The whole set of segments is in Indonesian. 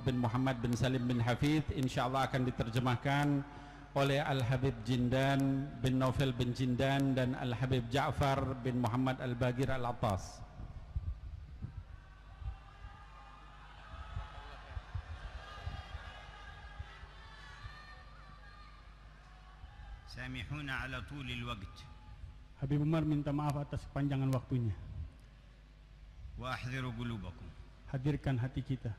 bin Muhammad bin Salim bin Hafidh, insyaallah akan diterjemahkan oleh Al-Habib Jindan bin Naufal bin Jindan dan Al-Habib Ja'far bin Muhammad Al-Bagir Al-Attas. Samihuna ala tulil waqt. Habib Umar minta maaf atas kepanjangan waktunya. Wa ahdhiru qulubakum. Hadirkan hati kita.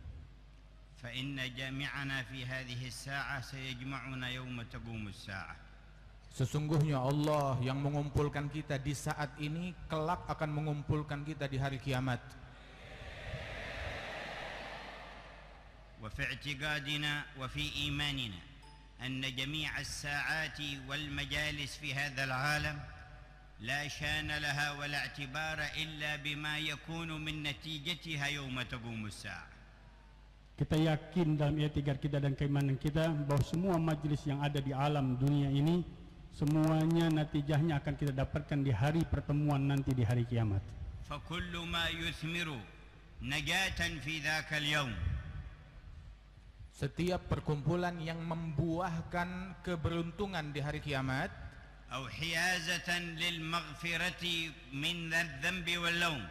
Fa inna jami'ana fi hadhihi as-sa'ah sayajma'una yawma taqumu as-sa'ah. Sesungguhnya Allah yang mengumpulkan kita di saat ini kelak akan mengumpulkan kita di hari kiamat. Wa fi i'tiqadina wa fi imanina anna jami' as-sa'ati wal majalis fi hadha al-'alam لا شان لها ولا اعتبار إلا بما يكون من نتيجتها يوم تقوم الساعة. Kita yakin dalam i'tikad kita dan keimanan kita bahwa semua majelis yang ada di alam dunia ini semuanya natijahnya akan kita dapatkan di hari pertemuan nanti di hari kiamat. فكل ما يثمر نجاة في ذاك اليوم. Setiap perkumpulan yang membuahkan keberuntungan di hari kiamat أو حيازة للمغفرة من الذنب واللوم,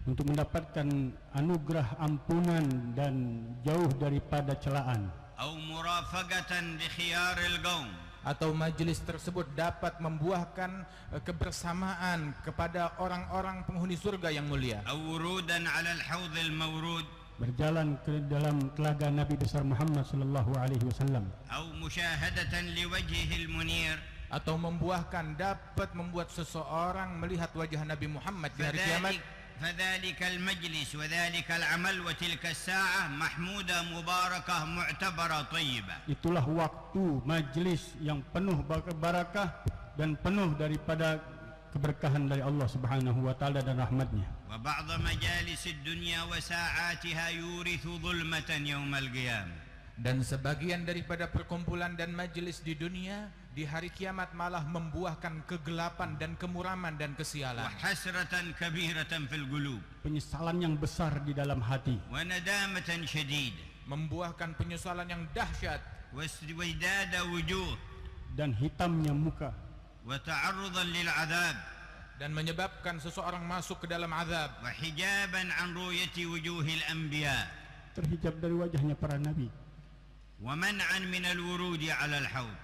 untuk mendapatkan anugerah ampunan dan jauh daripada celaan, أو مرافقة لخيار القوم, atau majelis tersebut dapat membuahkan kebersamaan kepada orang-orang penghuni surga yang mulia, أو ورودا على الحوض المورود, berjalan ke dalam telaga Nabi besar Muhammad sallallahu alaihi wasallam, أو مشاهدة لوجهه المنير, atau membuahkan dapat membuat seseorang melihat wajah Nabi Muhammad di hari kiamat. فذلك المجلس وذلك العمل وتلك الساعة محمودة مباركة معتبرة طيبة. Itulah waktu majlis yang penuh barakah dan penuh daripada keberkahan dari Allah Subhanahu wa taala dan rahmatnya. وبعض مجالس الدنيا وساعاتها يورث ظلمة يوم القيامة. Dan sebagian daripada perkumpulan dan majelis di dunia di hari kiamat malah membuahkan kegelapan dan kemuraman dan kesialan. وحسرة كبيرة في القلوب. Penyesalan yang besar di dalam hati. وندامة شديدة. Membuahkan penyesalan yang dahsyat. وازداد وجوه. Dan hitamnya muka. وتعرضا للعذاب. Dan menyebabkan seseorang masuk ke dalam azab. وحجابا عن رؤية وجوه الأنبياء. Terhijab dari wajahnya para nabi. ومنعا من الورود على الحوض.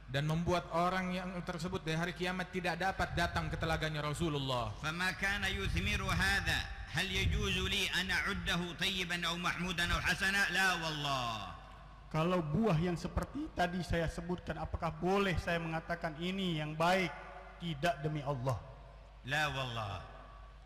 Dan membuat orang yang tersebut di hari kiamat tidak dapat datang ke telaganya Rasulullah. فما كان يثمر هذا هل يجوز لي أن أعده طيبا أو محمودا أو حسنا؟ لا والله. Kalau buah yang seperti tadi saya sebutkan, apakah boleh saya mengatakan ini yang baik? Tidak, demi Allah. لا والله.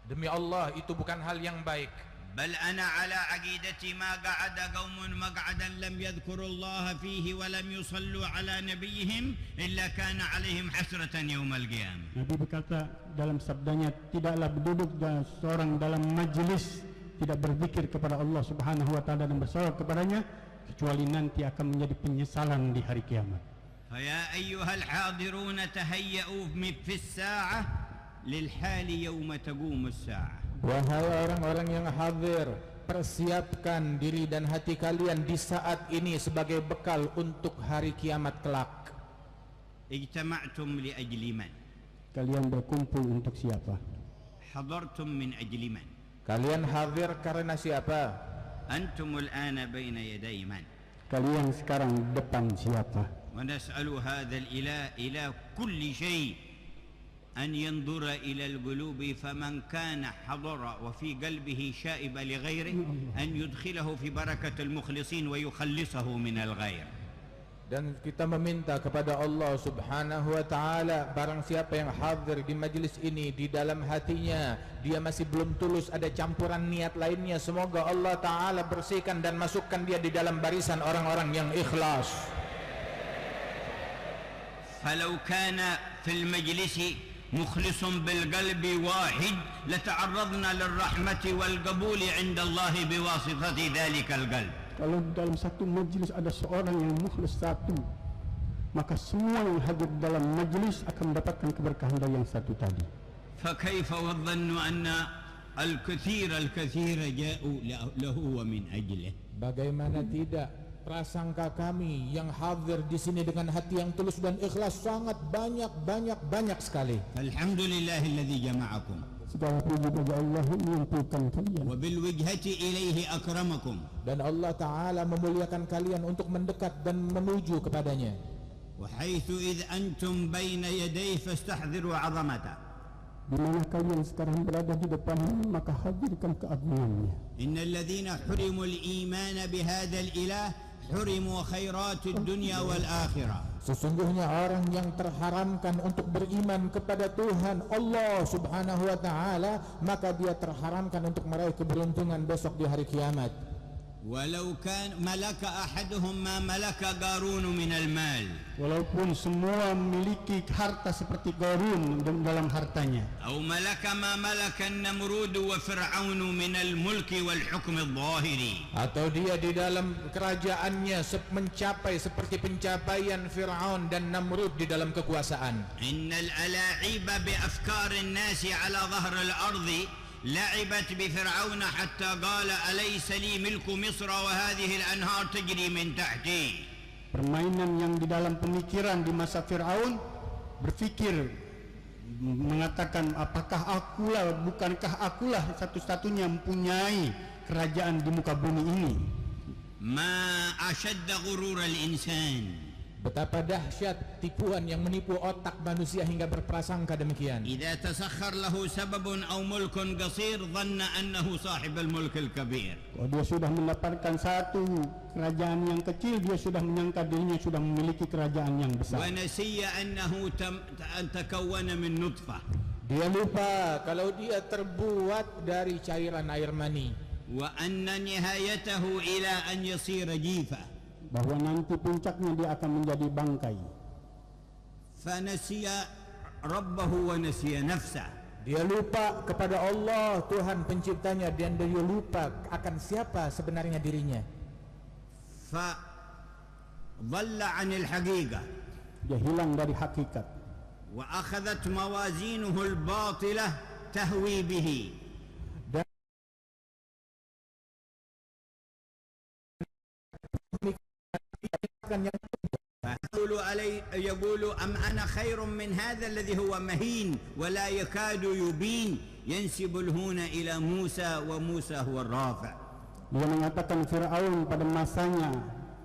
Demi Allah itu bukan hal yang baik. بل أنا على عقيدتي ما قعد قوم مقعدا لم يذكروا الله فيه ولم يصلوا على نبيهم إلا كان عليهم حسرة يوم القيامة. Nabi berkata dalam sabdanya, tidaklah berduduk dan seorang dalam majlis tidak berzikir kepada Allah Subhanahu wa taala dan bersalawat kepadanya kecuali nanti akan menjadi penyesalan di hari kiamat. فيا أيها الحاضرون تهيئوا في الساعة للحال يوم تقوم الساعة. Wahai orang-orang yang hadir, persiapkan diri dan hati kalian di saat ini sebagai bekal untuk hari kiamat kelak. اجتمعتم لأجل من؟ Kalian berkumpul untuk siapa? حضرتم من أجل من؟ Kalian hadir karena siapa? أنتم الآن بين يدي من؟ Kalian sekarang depan siapa? ونسأل هذا الإله إله كل شيء أن ينظر إلى القلوب فمن كان حضر وفي قلبه شائب لغيره أن يدخله في بركة المخلصين ويخلصه من الغير. Dan kita meminta kepada Allah Subhanahu wa taala, barang siapa yang hadir di majelis ini di dalam hatinya dia masih belum tulus, ada campuran niat lainnya, semoga Allah taala bersihkan dan masukkan dia di dalam barisan orang-orang yang ikhlas. فلو كان في المجلس مخلص بالقلب واحد لتعرضنا للرحمة والقبول عند الله بواسطة ذلك القلب. Kalau dalam satu majlis ada seorang yang mukhlis satu, maka semua yang hadir dalam majlis akan mendapatkan keberkahan dari yang satu tadi. فكيف والظن أن الكثير جاءوا له ومن أجله. Bagaimana tidak, prasangka kami yang hadir di sini dengan hati yang tulus dan ikhlas sangat banyak sekali. Alhamdulillah alladhi jama'akum. Segala puji bagi Allah yang mengumpulkan kalian. Wa bil wijhati ilaihi akramakum. Dan Allah Ta'ala memuliakan kalian untuk mendekat dan menuju kepadanya. Wa haitsu id antum baina yadayhi fastahdhiru 'azamata. Di mana kalian sekarang berada di depannya, maka hadirkan keagungannya. Innal ladzina hurimul iman bihadzal ilah hurimu khairatid dunya wal akhirah. Sesungguhnya orang yang terharamkan untuk beriman kepada Tuhan Allah Subhanahu wa Ta'ala, maka dia terharamkan untuk meraih keberuntungan besok di hari kiamat. Walau kan malaka ahaduhum ma malaka Qarun min al-mal. Walaupun semua memiliki harta seperti Qarun dalam hartanya. Atau malaka ma malaka Namrud wa Fir'aun min al-mulki wal hukm adh-dhahiri. Atau dia di dalam kerajaannya mencapai seperti pencapaian Fir'aun dan Namrud di dalam kekuasaan. Innal ala'iba bi afkarin nasi ala dhahr al-ardi لعبت بفرعون حتى قال أليس لي ملك مصر وهذه الأنهار تجري من تحتي. Permainan yang di dalam pemikiran di masa Fir'aun, berpikir mengatakan apakah bukankah akulah satu-satunya mempunyai kerajaan di muka bumi ini. Ma ashadda ghurur al-insan. Betapa dahsyat tipuan yang menipu otak manusia hingga berprasangka demikian. Idza tasakhkhar lahu sababun aw mulkun qasir dhanna annahu sahib al-mulk al-kabir. Kalau dia sudah mendapatkan satu kerajaan yang kecil, dia sudah menyangka dirinya sudah memiliki kerajaan yang besar. Wa nasiya annahu takawwana min nutfah. Dia lupa kalau dia terbuat dari cairan air mani. Wa anna nihayatahu ila an yasira jifa. Bahwa nanti puncaknya dia akan menjadi bangkai. Fanasiya rabbahu wa nasiya nafsah. Dia lupa kepada Allah Tuhan penciptanya, dan dia lupa akan siapa sebenarnya dirinya. Fa dhalla 'anil haqiqah. Dia hilang dari hakikat. Wa akhadhat mawazinuhu al-batilah tahwi bihi. يقول أم أنا خير من هذا الذي هو مهين ولا يكاد يبين ينسب الهون إلى موسى وموسى هو الرافع. Dia mengatakan Fir'aun pada masanya,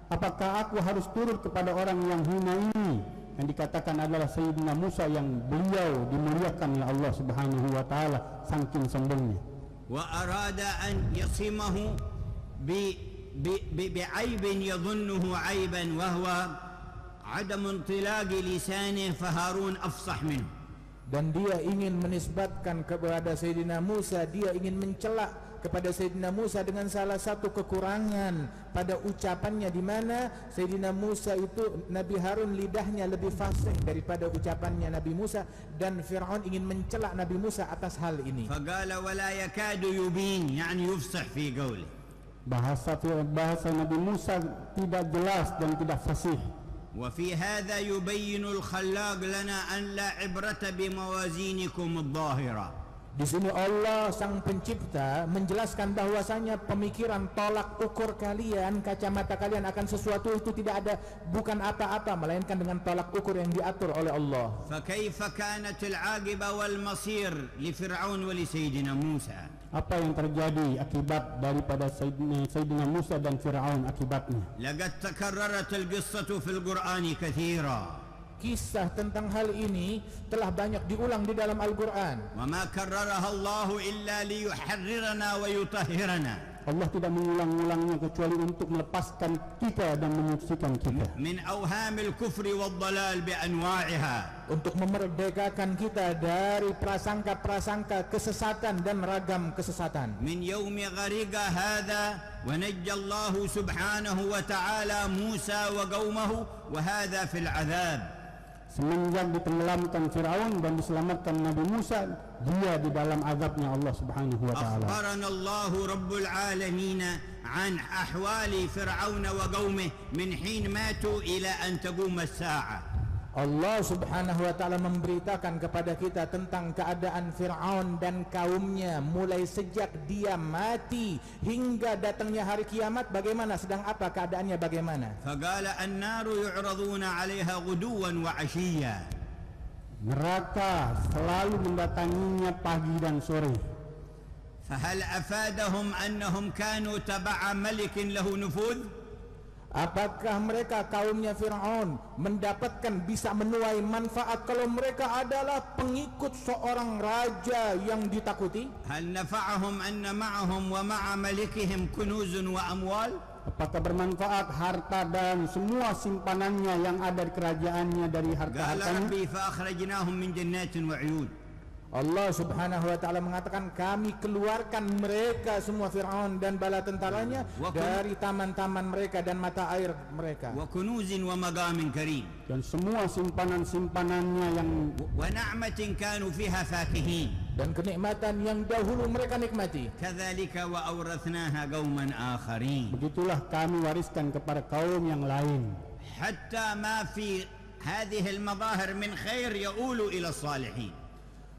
apakah aku harus turut kepada orang yang hina ini? Yang dikatakan adalah Sayyidina Musa yang beliau dimuliakan oleh Allah Subhanahu wa Ta'ala saking sombongnya. Wa arada an yasimahu بعيب يظنه عيبا وهو عدم انطلاق لسانه فهارون أفصح منه. Dan dia ingin menisbatkan kepada Sayyidina Musa, dia ingin mencela kepada Sayyidina Musa dengan salah satu kekurangan pada ucapannya, di mana Sayyidina Musa itu, Nabi Harun lidahnya lebih fasih daripada ucapannya Nabi Musa, dan Fir'aun ingin mencela Nabi Musa atas hal ini. فقال ولا يكاد يبين يعني يفصح في قوله. Bahasa Nabi Musa tidak jelas dan tidak fasih. وفي هذا يبين الخلاق لنا أن لا عبرة بموازينكم الظاهرة. Di sini Allah Sang Pencipta menjelaskan bahwasanya pemikiran tolak ukur kalian, kacamata kalian akan sesuatu itu tidak ada, bukan apa-apa melainkan dengan tolak ukur yang diatur oleh Allah. فكيف كانت العاقبة والمصير لفرعون ولسيدنا موسى؟ Apa yang terjadi akibat daripada Sayyidina Musa dan Fir'aun akibatnya? لقد تكررت القصة في القرآن كثيرا. Kisah tentang hal ini telah banyak diulang di dalam Al-Quran. وما كررها الله إلا ليحررنا ويطهرنا. Allah tidak mengulang-ulangnya kecuali untuk melepaskan kita dan menyucikan kita. من أوهام الكفر والضلال بأنواعها. Untuk memerdekakan kita dari prasangka-prasangka kesesatan dan ragam kesesatan. من يوم غرق هذا ونجى الله سبحانه وتعالى موسى وقومه وهذا في العذاب. Semenjak ditenggelamkan Fir'aun dan diselamatkan Nabi Musa, dia di dalam azabnya Allah Subhanahu wa Ta'ala. أخبرنا الله رب العالمين عن أحوال فرعون وقومه من حين ماتوا إلى أن تقوم الساعة. Allah subhanahu wa ta'ala memberitakan kepada kita tentang keadaan Fir'aun dan kaumnya, mulai sejak dia mati hingga datangnya hari kiamat. Bagaimana, sedang apa keadaannya, bagaimana? فقال النار يعرضون عليها غدوا وعشيا. Neraka selalu mendatanginya pagi dan sore. فهل أفادهم أنهم كانوا تبع ملك له نفوذ؟ Apakah mereka kaumnya Fir'aun mendapatkan, bisa menuai manfaat kalau mereka adalah pengikut seorang raja yang ditakuti? هل نفعهم أن معهم ومع ملكهم كنوز وأموال؟ Apakah bermanfaat harta dan semua simpanannya yang ada di kerajaannya dari قال harta-hartanya? ربي فأخرجناهم من جنات وعيون. Allah subhanahu wa ta'ala mengatakan, kami keluarkan mereka semua, Fir'aun dan bala tentaranya, dari taman-taman mereka dan mata air mereka, وكنوز ومقام كريم Dan semua simpanan-simpanannya yang ونعمة كانوا فيها فاكهين dan kenikmatan yang dahulu mereka nikmati. كذلك وأورثناها قوما آخرين. begitulah kami wariskan kepada kaum yang lain. حتى ما في هذه المظاهر من خير يؤول إلى الصالحين.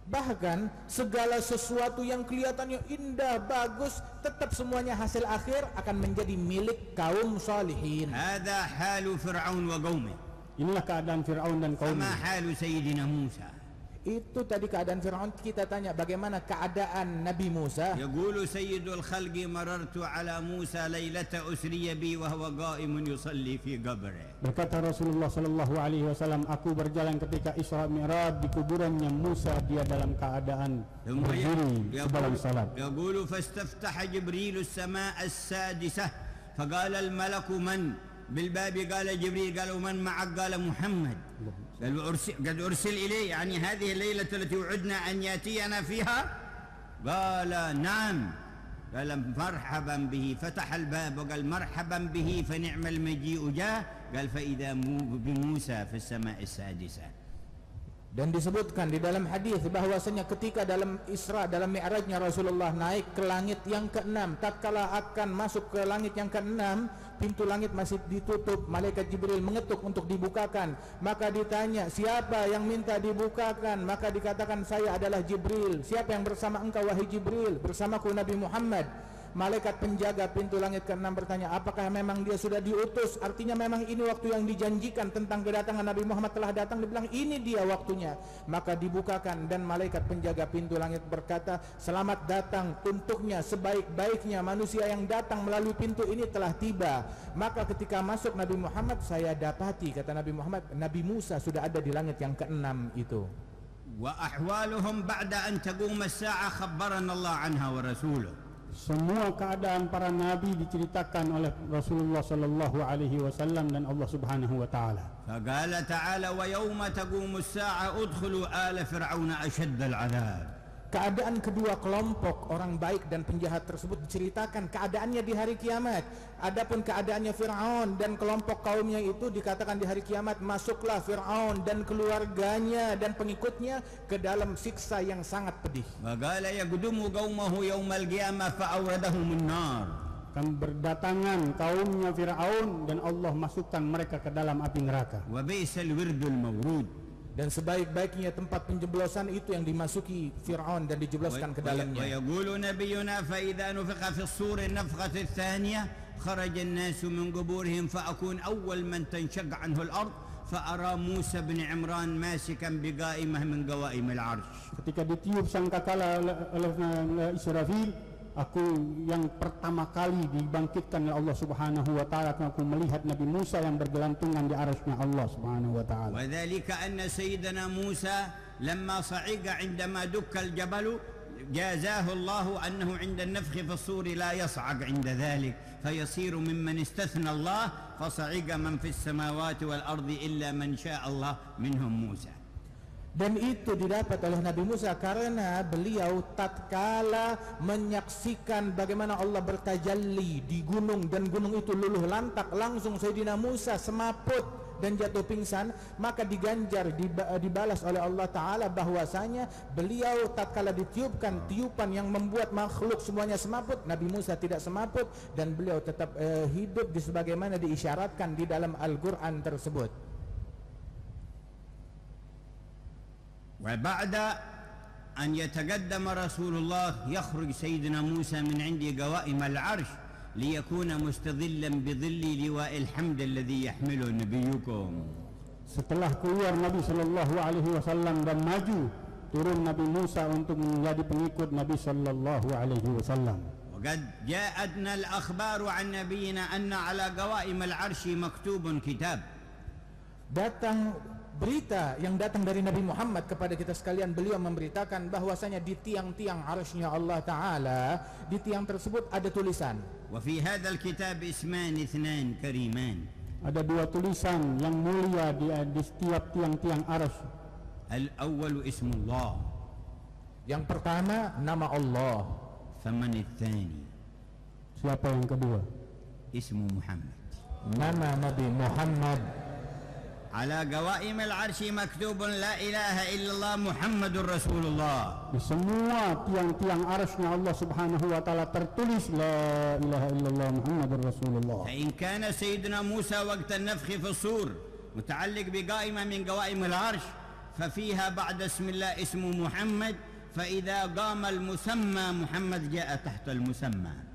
Bahkan segala sesuatu yang kelihatannya indah, bagus, tetap semuanya hasil akhir akan menjadi milik kaum salihin. هذا حال فرعون وقومه. Inilah keadaan Fir'aun dan فما kaumnya. حال سيدنا موسى؟ Itu tadi keadaan Fir'aun. Kita tanya bagaimana keadaan Nabi Musa. يقول سيد الخلق مررت على موسى ليلة أسري بي وهو قائم يصلي في قبره. Berkata Rasulullah sallallahu alaihi wasallam, aku berjalan ketika Isra Mi'raj di kuburannya Musa, dia dalam keadaan berdiri sebelum salat. يقول فاستفتح جبريل السماء السادسة فقال الملك من بالباب؟ قال جبريل. قالوا من معك؟ قال محمد. قالوا قد أرسل إليه، يعني هذه الليلة التي وعدنا أن يأتينا فيها؟ قال نعم. قال مرحبا به. فتح الباب وقال مرحبا به فنعم المجيء جاء. قال فإذا بموسى في السماء السادسة. Dan disebutkan di dalam hadis bahwasanya ketika dalam Isra, dalam Mi'rajnya Rasulullah naik ke langit yang ke-6, tatkala akan masuk ke langit yang ke-6, pintu langit masih ditutup, malaikat Jibril mengetuk untuk dibukakan. Maka ditanya, siapa yang minta dibukakan? Maka dikatakan, saya adalah Jibril. Siapa yang bersama engkau wahai Jibril? Bersamaku Nabi Muhammad. Malaikat penjaga pintu langit ke-6 bertanya, apakah memang dia sudah diutus? Artinya memang ini waktu yang dijanjikan tentang kedatangan Nabi Muhammad telah datang. Dibilang ini dia waktunya. Maka dibukakan dan malaikat penjaga pintu langit berkata, selamat datang untuknya sebaik-baiknya manusia yang datang melalui pintu ini telah tiba. Maka ketika masuk Nabi Muhammad, saya dapati, kata Nabi Muhammad, Nabi Musa sudah ada di langit yang ke-6 itu. وأحوالهم بعد أن تقوم الساعة خبرنا الله عنها ورسوله. Semua keadaan para nabi diceritakan oleh Rasulullah sallallahu alaihi wasallam dan Allah Subhanahu wa taala. فقال تعالى ويوم تقوم الساعة ادخلوا آل فرعون أشد العذاب. Keadaan kedua kelompok orang baik dan penjahat tersebut diceritakan keadaannya di hari kiamat. Adapun keadaannya Fir'aun dan kelompok kaumnya itu dikatakan di hari kiamat, masuklah Fir'aun dan keluarganya dan pengikutnya ke dalam siksa yang sangat pedih. وقال يقدم قومه يوم القيامة فأوردهم النار. Akan berdatangan kaumnya Fir'aun dan Allah masukkan mereka ke dalam api neraka. وبئس الورد المورود. Dan sebaik-baiknya tempat penjeblosan itu yang dimasuki Fir'aun dan dijebloskan ke dalamnya. ويقول نبينا فإذا نفخ في الصور النفخة الثانية خرج الناس من قبورهم فأكون أول من تنشق عنه الأرض فأرى موسى بن عمران ماسكا بقائمة من قوائم العرش. Ketika ditiup sangkakala oleh Israfil, aku yang pertama kali dibangkitkan oleh Allah Subhanahu wa taala, aku melihat Nabi Musa yang bergelantungan di arasnya Allah Subhanahu wa taala. وذلك أن سيدنا موسى لما صعق عندما دك الجبل جازاه الله أنه عند النفخ في الصور لا يصعق عند ذلك فيصير ممن استثنى الله فصعق من في السماوات والأرض إلا من شاء الله منهم موسى. Dan itu didapat oleh Nabi Musa karena beliau tatkala menyaksikan bagaimana Allah bertajalli di gunung dan gunung itu luluh lantak, langsung Sayyidina Musa semaput dan jatuh pingsan, maka diganjar, dibalas oleh Allah Ta'ala bahwasanya beliau tatkala ditiupkan tiupan yang membuat makhluk semuanya semaput, Nabi Musa tidak semaput dan beliau tetap hidup sebagaimana diisyaratkan di dalam Al-Quran tersebut. وبعد أن يتقدم رسول الله يخرج سيدنا موسى من عند قوائم العرش ليكون مستظلا بظل لواء الحمد الذي يحمله نبيكم. Setelah keluar Nabi Shallallahu Alaihi Wasallam dan maju, turun Nabi Musa untuk menjadi pengikut Nabi Shallallahu Alaihi Wasallam. وقد جاءتنا الأخبار عن نبينا أن على قوائم العرش مكتوب كتاب. Datang berita yang datang dari Nabi Muhammad kepada kita sekalian, beliau memberitakan bahwasanya di tiang-tiang arsy-Nya Allah Ta'ala, di tiang tersebut ada tulisan. وفي هذا الكتاب اسمان اثنان كريمان. Ada dua tulisan yang mulia di setiap tiang-tiang arsy. الأول اسم الله. Yang pertama nama Allah. فمن الثاني؟ Siapa yang kedua? اسم محمد. Nama Nabi Muhammad. على قوائم العرش مكتوب لا إله إلا الله محمد رسول الله. Di semua tiang-tiang arsy-Nya Allah Subhanahu wa taala tertulis la ilaha illallah Muhammadur Rasulullah. فإن كان سيدنا موسى وقت النفخ في الصور متعلق بقائمة من قوائم العرش ففيها بعد اسم الله اسم محمد، فإذا قام المسمى محمد جاء تحت المسمى.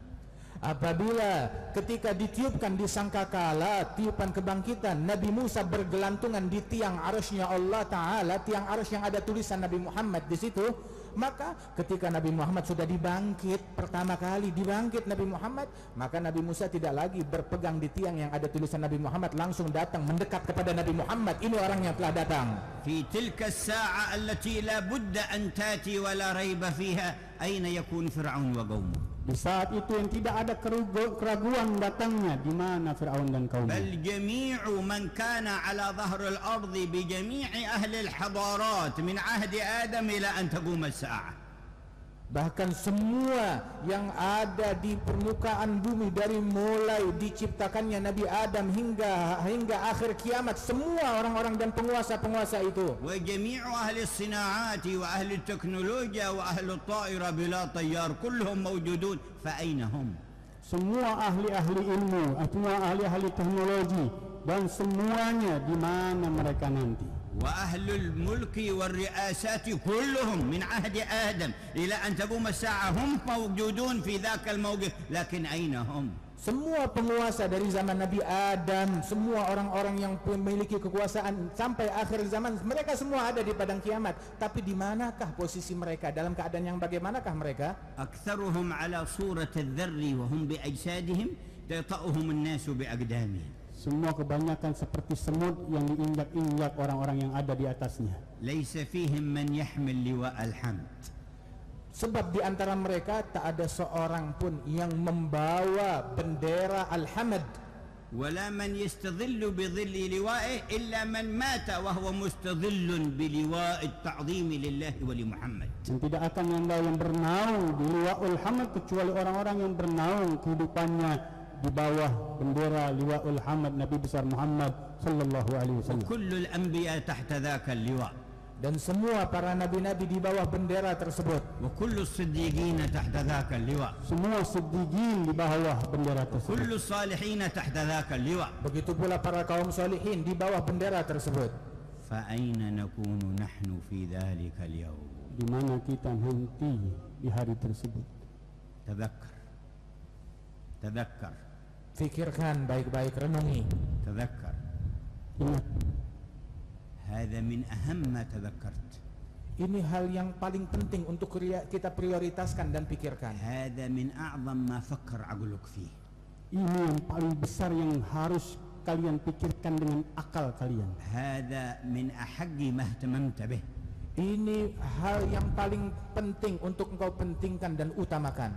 Apabila ketika ditiupkan di sangkakala tiupan kebangkitan, Nabi Musa bergelantungan di tiang arsy-Nya Allah Ta'ala, tiang arsy yang ada tulisan Nabi Muhammad di situ, maka ketika Nabi Muhammad sudah dibangkit, pertama kali dibangkit Nabi Muhammad, maka Nabi Musa tidak lagi berpegang di tiang yang ada tulisan Nabi Muhammad, langsung datang mendekat kepada Nabi Muhammad. Ini orang yang telah datang. في تلك الساعة التي لا بد أن تأتي ولا ريب فيها أين يكون فرعون وقومه. Di saat itu yang tidak ada keraguan datangnya, di mana Firaun dan kaumnya. بل جميع من كان على ظهر الأرض بجميع أهل الحضارات من عهد آدم إلى أن تقوم الساعة. Bahkan semua yang ada di permukaan bumi dari mulai diciptakannya Nabi Adam hingga akhir kiamat, semua orang-orang dan penguasa-penguasa itu. وجميع أهل الصناعات وأهل التكنولوجيا وأهل الطائرة بلا طيار كلهم موجودون، فأين هم؟ Semua ahli-ahli ilmu, semua ahli-ahli teknologi, dan semuanya di mana mereka nanti. وأهل الملك والرئاسات كلهم من عهد آدم إلى أن تقوم الساعة هم موجودون في ذاك الموقف، لكن أين هم؟ Semua penguasa dari zaman Nabi Adam, semua orang-orang yang memiliki kekuasaan sampai akhir zaman, mereka semua ada di padang kiamat. Tapi di manakah posisi mereka? Dalam keadaan yang bagaimanakah mereka? أكثرهم على صورة الذر وهم بأجسادهم تطأهم الناس بأقدامهم. Semua kebanyakan seperti semut yang diinjak-injak orang-orang yang ada di atasnya. ليس فيهم من يحمل لواء الحمد. Sebab di antara mereka tak ada seorang pun yang membawa bendera Al-Hamd. ولا من يستظل بظل لوائه إلا من مات وهو مستظل بلواء التعظيم لله ولمحمد. Dan tidak akan ada yang bernaung di liwaul hamd kecuali orang-orang yang bernaung kehidupannya di bawah bendera liwaul hamd Nabi besar Muhammad sallallahu alaihi wasallam. وكل الأنبياء تحت ذاك اللواء. Dan semua para nabi-nabi di bawah bendera tersebut. وكل الصديقين تحت ذاك اللواء. Semua siddiqin di bawah bendera tersebut. كل الصالحين تحت ذاك اللواء. Begitu pula para kaum solihin di bawah bendera tersebut. فأين نكون نحن في ذلك اليوم؟ Di mana kita nanti di hari tersebut? تذكر Fikirkan baik-baik, renungi. تذكر. Ingat, هذا من أهم ما تذكرت. Ini hal yang paling penting untuk kita prioritaskan dan pikirkan. هذا من أعظم ما فكر عقلك فيه. ini yang paling besar yang harus kalian pikirkan dengan akal kalian. هذا من أحق ما اهتممت به. Ini hal yang paling penting untuk engkau pentingkan dan utamakan.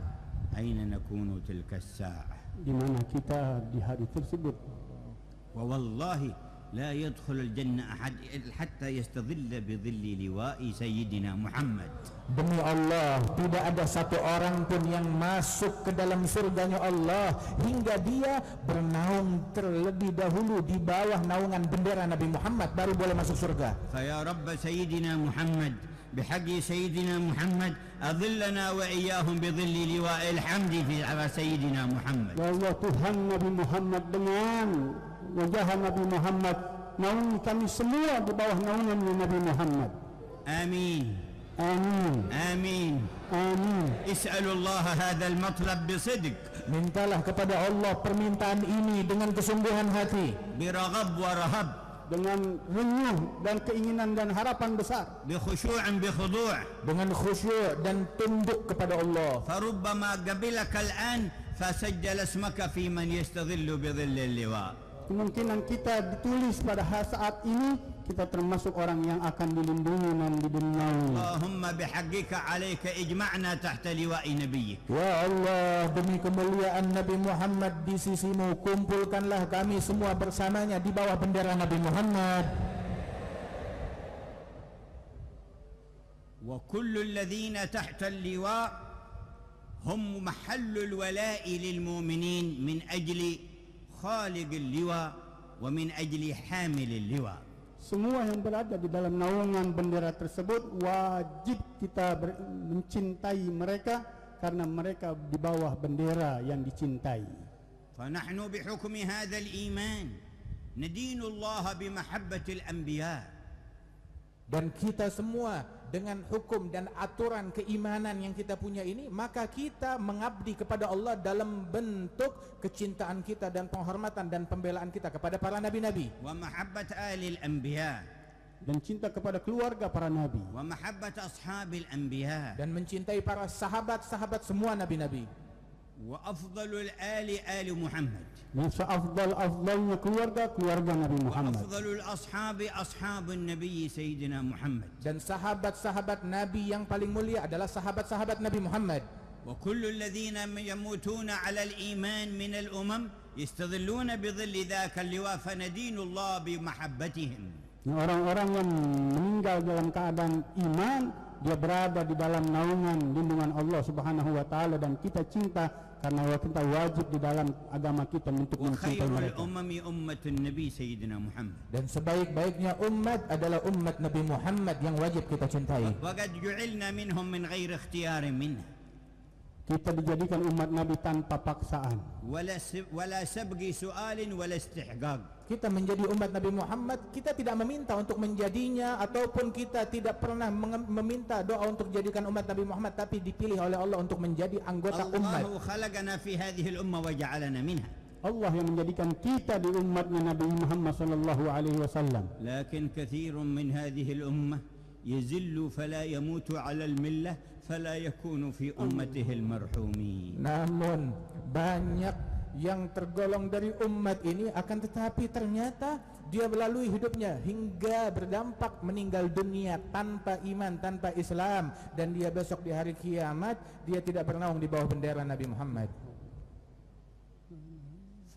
أين نكون تلك الساعة؟ Di mana kita di hari tersebut. ووالله لا يدخل الجنة أحد حتى يستظل بظل لواء سيدنا محمد. Demi Allah, tidak ada satu orang pun yang masuk ke dalam surganya Allah hingga dia bernaung terlebih dahulu di bawah naungan bendera Nabi Muhammad, baru boleh masuk surga. فيا رب سيدنا محمد بحق سيدنا محمد أظلنا وإياهم بظل لواء الحمد في سيدنا محمد. Ya Allah, Tuhan Nabi Muhammad, dengan wajah Nabi Muhammad, naungi kami semua di bawah naungan Nabi Muhammad. آمين Amin. آمين Amin. اسألوا الله هذا المطلب بصدق Mintalah kepada Allah permintaan ini dengan kesungguhan hati, برغب ورهب Dengan renyuh dan keinginan dan harapan besar, بخشوع بخضوع dengan khusyuk dan tunduk kepada Allah. فربما قبلك الآن فسجل اسمك في من يستظل بظل اللواء. Kemungkinan kita ditulis pada saat ini kita termasuk orang yang akan dilindungi dan dibenahi. اللهم بحقك عليك اجمعنا تحت لواء نبيك. Ya Allah, demi kemuliaan Nabi Muhammad di sisimu, kumpulkanlah kami semua bersamanya di bawah bendera Nabi Muhammad. وكل الذين تحت اللواء هم محل الولاء للمؤمنين من أجل خالق اللواء ومن أجل حامل اللواء. Semua yang berada di dalam naungan bendera tersebut wajib kita mencintai mereka karena mereka di bawah bendera yang dicintai. فنحن بحكم هذا الإيمان ندين الله بمحبة الأنبياء. Dan kita semua dengan hukum dan aturan keimanan yang kita punya ini, maka kita mengabdi kepada Allah dalam bentuk kecintaan kita dan penghormatan dan pembelaan kita kepada para nabi-nabi, ومحبة آل الأنبياء Dan cinta kepada keluarga para nabi, ومحبة أصحاب الأنبياء dan mencintai para sahabat-sahabat semua nabi-nabi. وأفضل الآل آل محمد dan seafdal-afdalnya keluarga Nabi Muhammad, وأفضل الأصحاب أصحاب النبي سيدنا محمد. Dan sahabat-sahabat Nabi yang paling mulia adalah sahabat-sahabat Nabi Muhammad. وكل الذين يموتون على الإيمان من الأمم يستظلون بظل ذاك اللواء فندين الله بمحبتهم. Orang-orang yang meninggal dalam keadaan iman, dia berada di dalam naungan lindungan Allah Subhanahu wa taala, dan kita cinta karena kita wajib di dalam agama kita untuk mencintai وخير mereka. الأمم أمة النبي سيدنا محمد. Dan sebaik-baiknya umat adalah umat Nabi Muhammad yang wajib kita cintai. وقد جعلنا منهم من غير اختيار منه. Kita dijadikan umat Nabi tanpa paksaan. ولا سبق سؤال ولا استحقاق. Kita menjadi umat Nabi Muhammad, kita tidak meminta untuk menjadinya, ataupun kita tidak pernah meminta doa untuk jadikan umat Nabi Muhammad, tapi dipilih oleh Allah untuk menjadi anggota umat. الله خلقنا في هذه الأمة وجعلنا منها. Allah yang menjadikan kita di umatnya Nabi Muhammad sallallahu alaihi wasallam. لكن كثير من هذه الأمة يزل فلا يموت على الملة فلا يكون في أمته المرحومين. Namun banyak yang tergolong dari umat ini, akan tetapi ternyata dia melalui hidupnya hingga berdampak meninggal dunia tanpa iman, tanpa Islam, dan dia besok di hari kiamat dia tidak bernaung di bawah bendera Nabi Muhammad.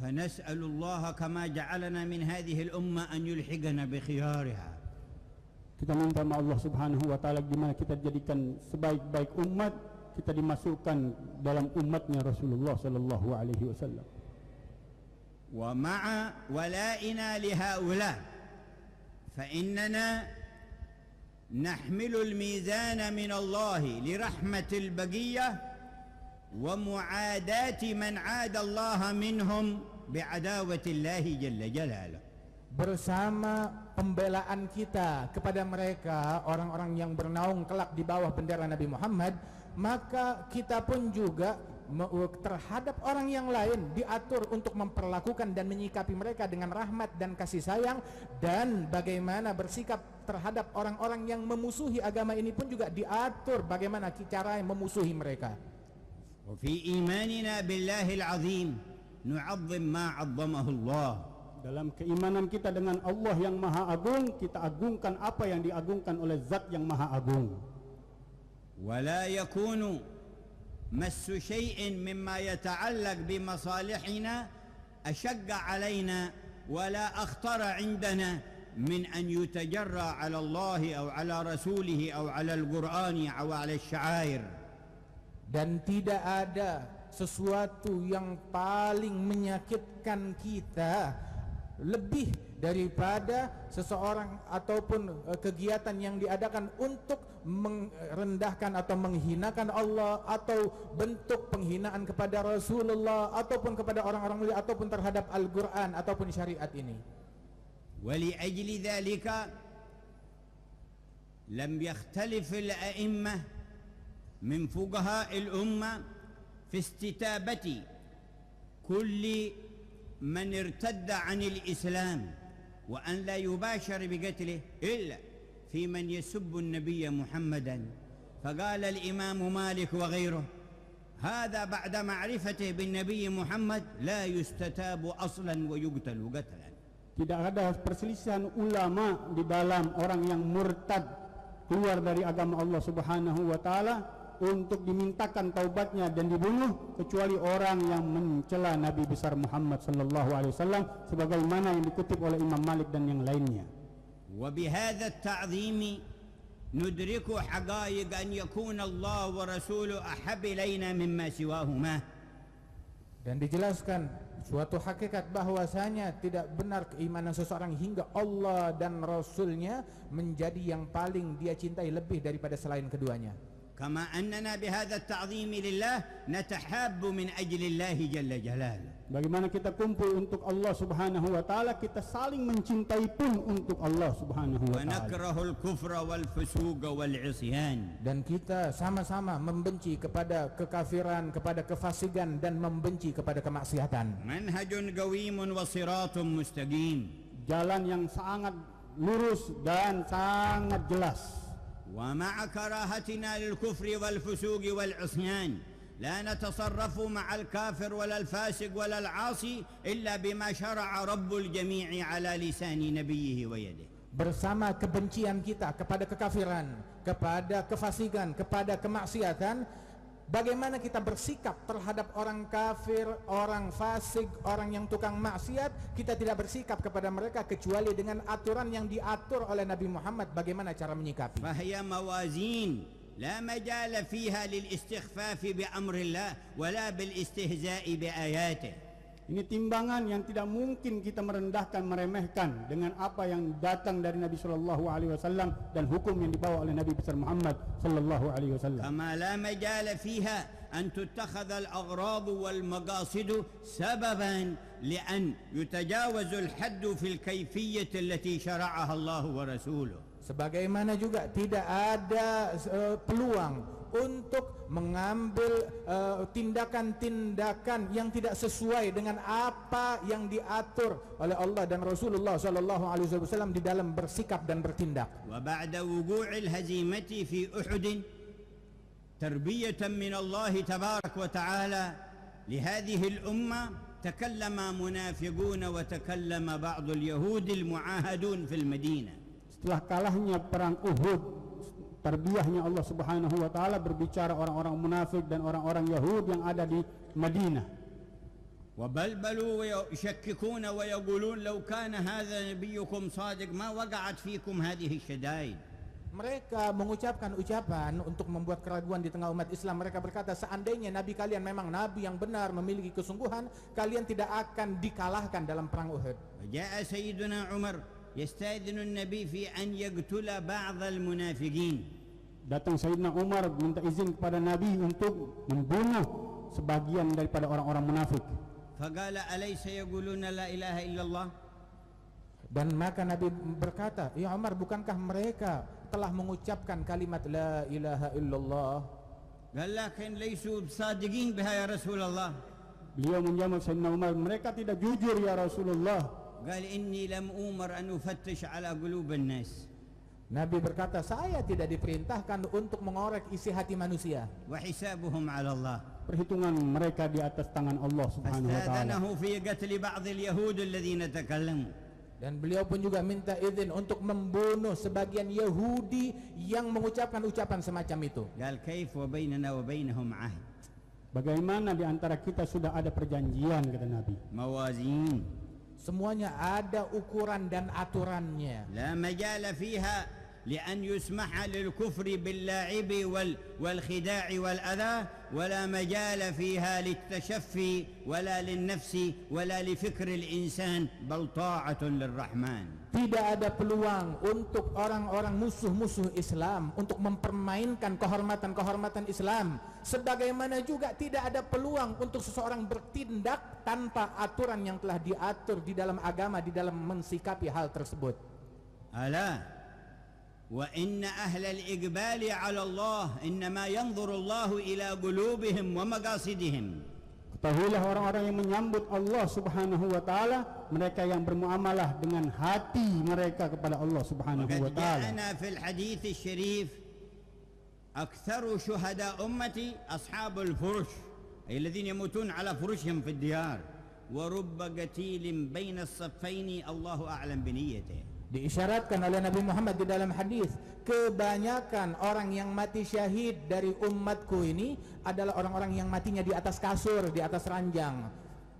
فنسأل الله كما جعلنا من هذه الأمة أن يلحقنا بخيارها. Kita minta sama Allah Subhanahu wa taala di mana kita dijadikan sebaik-baik umat, kita dimasukkan dalam umatnya Rasulullah sallallahu alaihi wasallam. ومع ولائنا لهؤلاء فإننا نحمل الميزان من الله لرحمة البقية ومعاداة من عاد الله منهم بعداوة الله جل جلاله. Bersama pembelaan kita kepada mereka, orang-orang yang bernaung kelak di bawah bendera Nabi Muhammad, maka kita pun juga terhadap orang yang lain diatur untuk memperlakukan dan menyikapi mereka dengan rahmat dan kasih sayang, dan bagaimana bersikap terhadap orang-orang yang memusuhi agama ini pun juga diatur bagaimana cara memusuhi mereka. وفي إيماننا بالله العظيم نعظم ما عظمه الله. Dalam keimanan kita dengan Allah yang Maha Agung, kita agungkan apa yang diagungkan oleh Zat yang Maha Agung. ولا يكون مس شيء مما يتعلق بمصالحنا أشق علينا ولا أخطر عندنا من أن يتجرى على الله أو على رسوله أو على القرآن أو على الشعائر. Dan tidak ada sesuatu yang paling menyakitkan kita lebih daripada seseorang ataupun kegiatan yang diadakan untuk merendahkan atau menghinakan Allah, atau bentuk penghinaan kepada Rasulullah, ataupun kepada orang-orang mulia, ataupun terhadap Al-Quran ataupun syariat ini. ولأجل ذلك لم يختلف الأئمة من فقهاء الأمة في استتابة كل من ارتد عن الإسلام وأن لا يباشر بقتله إلا في من يسب النبي محمدا. فقال الإمام مالك وغيره: هذا بعد معرفته بالنبي محمد لا يستتاب أصلا ويقتل قتلا. Tidak ada perselisihan ulama di dalam orang yang murtad keluar dari agama Allah Subhanahu wa taala untuk dimintakan taubatnya dan dibunuh, kecuali orang yang mencela Nabi besar Muhammad sallallahu alaihi wasallam sebagaimana yang dikutip oleh Imam Malik dan yang lainnya. وبهذا التعظيم ندرك حقائق أن يكون الله ورسوله أحب إلينا مما سواهما. Dan dijelaskan suatu hakikat bahwasanya tidak benar keimanan seseorang hingga Allah dan Rasulnya menjadi yang paling dia cintai lebih daripada selain keduanya. كما أننا بهذا التعظيم لله نتحاب من أجل الله جل جلاله. Bagaimana kita kumpul untuk Allah Subhanahu wa taala, kita saling mencintai pun untuk Allah Subhanahu wa taala. ونكره الكفر والفسوق والعصيان. Dan kita sama-sama membenci kepada kekafiran, kepada kefasikan dan membenci kepada kemaksiatan. منهج قويم وصراط مستقيم. Jalan yang sangat lurus dan sangat jelas. ومع كراهتنا للكفر والفسوق والعصيان لا نتصرف مع الكافر ولا الفاسق ولا العاصي إلا بما شرع رب الجميع على لسان نبيه ويده. Bersama kebencian kita kepada kekafiran, kepada kefasikan, kepada kemaksiatan, bagaimana kita bersikap terhadap orang kafir, orang fasik, orang yang tukang maksiat, kita tidak bersikap kepada mereka kecuali dengan aturan yang diatur oleh Nabi Muhammad bagaimana cara menyikapi. فهي موازين لا مجال فيها للاستخفاف بأمر الله ولا بالاستهزاء بآياته. Ini timbangan yang tidak mungkin kita merendahkan, meremehkan dengan apa yang datang dari Nabi sallallahu alaihi wasallam dan hukum yang dibawa oleh Nabi besar Muhammad sallallahu alaihi wasallam. كما لا مجال فيها أن تتخذ الأغراض والمقاصد سببا لأن يتجاوز الحد في الكيفية التي شرعها الله ورسوله. Sebagaimana juga tidak ada peluang untuk mengambil tindakan-tindakan yang tidak sesuai dengan apa yang diatur oleh Allah dan Rasulullah sallallahu alaihi wasallam di dalam bersikap dan bertindak. وبعد وقوع الهزيمة في أحد تربية من الله تبارك وتعالى لهذه الأمة تكلم منافقون وتكلم بعض اليهود المعاهدون في المدينة. Setelah kalahnya perang Uhud, tarbiyahnya Allah Subhanahu wa taala berbicara orang-orang munafik dan orang-orang Yahud yang ada di Madinah. وبلبلوا ويشككون ويقولون لو كان هذا نبيكم صادق ما وقعت فيكم هذه الشدائد. Mereka mengucapkan ucapan untuk membuat keraguan di tengah umat Islam. Mereka berkata, seandainya nabi kalian memang nabi yang benar, memiliki kesungguhan, kalian tidak akan dikalahkan dalam perang Uhud. وجاء سيدنا عمر يستأذن النبي في أن يقتل بعض المنافقين. Datang Sayyidina Umar minta izin kepada Nabi untuk membunuh sebagian daripada orang-orang munafik. فقال أليس يقولون لا إله إلا الله. Dan maka Nabi berkata, ya Umar, bukankah mereka telah mengucapkan kalimat la ilaha illallah? قال لكن ليسوا صادقين بها يا رسول الله. Beliau menjawab, Sayyidina Umar, mereka tidak jujur ya Rasulullah. قال إني لم أمر أن أفتش على قلوب الناس. Nabi berkata, saya tidak diperintahkan untuk mengorek isi hati manusia. وحسابهم على الله. Perhitungan mereka di atas tangan Allah Subhanahu wa taala. فاستأذنه في قتل بعض اليهود الذين تكلموا. Dan beliau pun juga minta izin untuk membunuh sebagian Yahudi yang mengucapkan ucapan semacam itu. قال كيف وبيننا وبينهم عهد. Bagaimana di antara kita sudah ada perjanjian, kata Nabi. موازين Semuanya ada ukuran dan aturannya. لا مجال فيها لأن يسمح للكفر باللاعب والخداع والأذى ولا مجال فيها للتشفي ولا للنفس ولا لفكر الإنسان بل طاعة للرحمن. Tidak ada peluang untuk orang-orang musuh-musuh Islam untuk mempermainkan kehormatan-kehormatan Islam. Sebagaimana juga tidak ada peluang untuk seseorang bertindak tanpa aturan yang telah diatur di dalam agama, di dalam mensikapi hal tersebut. ألا وإن أهل الإقبال على الله إنما ينظر الله إلى قلوبهم ومقاصدهم. Ketahuilah orang-orang yang menyambut Allah Subhanahu wa taala, mereka yang bermuamalah dengan hati mereka kepada Allah Subhanahu wa وقد taala. جاءنا في الحديث الشريف أكثر شهداء أمتي أصحاب الفرش، أي الذين يموتون على فرشهم في الديار، ورب قتيل بين الصفين الله أعلم بنيته. Diisyaratkan oleh Nabi Muhammad di dalam hadis, kebanyakan orang yang mati syahid dari umatku ini adalah orang-orang yang matinya di atas kasur, di atas ranjang.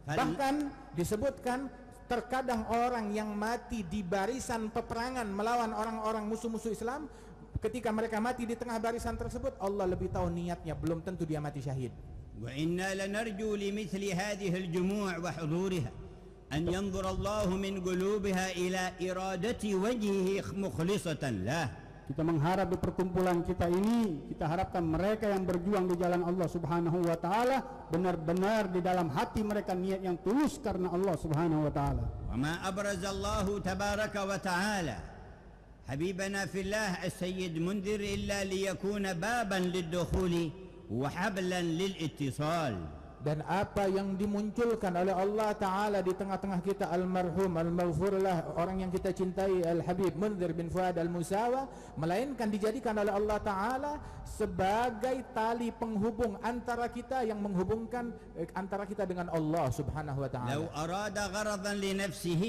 Bahkan disebutkan terkadang orang yang mati di barisan peperangan melawan orang-orang musuh-musuh Islam, ketika mereka mati di tengah barisan tersebut, Allah lebih tahu niatnya, belum tentu dia mati syahid. وإنا لنرجو لمثل هذه الجموع وحضورها أن ينظر الله من قلوبها إلى إرادة وجهه مخلصة له. Kita mengharap di perkumpulan kita ini, kita harapkan mereka yang berjuang di jalan Allah Subhanahu wa taala benar-benar di dalam hati mereka niat yang tulus karena Allah Subhanahu wa taala. وما أبرز الله تبارك وتعالى حبيبنا في الله السيد منذر إلا ليكون بابا للدخول وحبلا للاتصال. Dan apa yang dimunculkan oleh Allah Ta'ala di tengah-tengah kita, almarhum, al-maghfurlah, orang yang kita cintai, Al-Habib Munzir bin Fuad Al-Musawa, melainkan dijadikan oleh Allah Ta'ala sebagai tali penghubung antara kita, yang menghubungkan antara kita dengan Allah Subhanahu wa Ta'ala. لو أراد غرضا لنفسه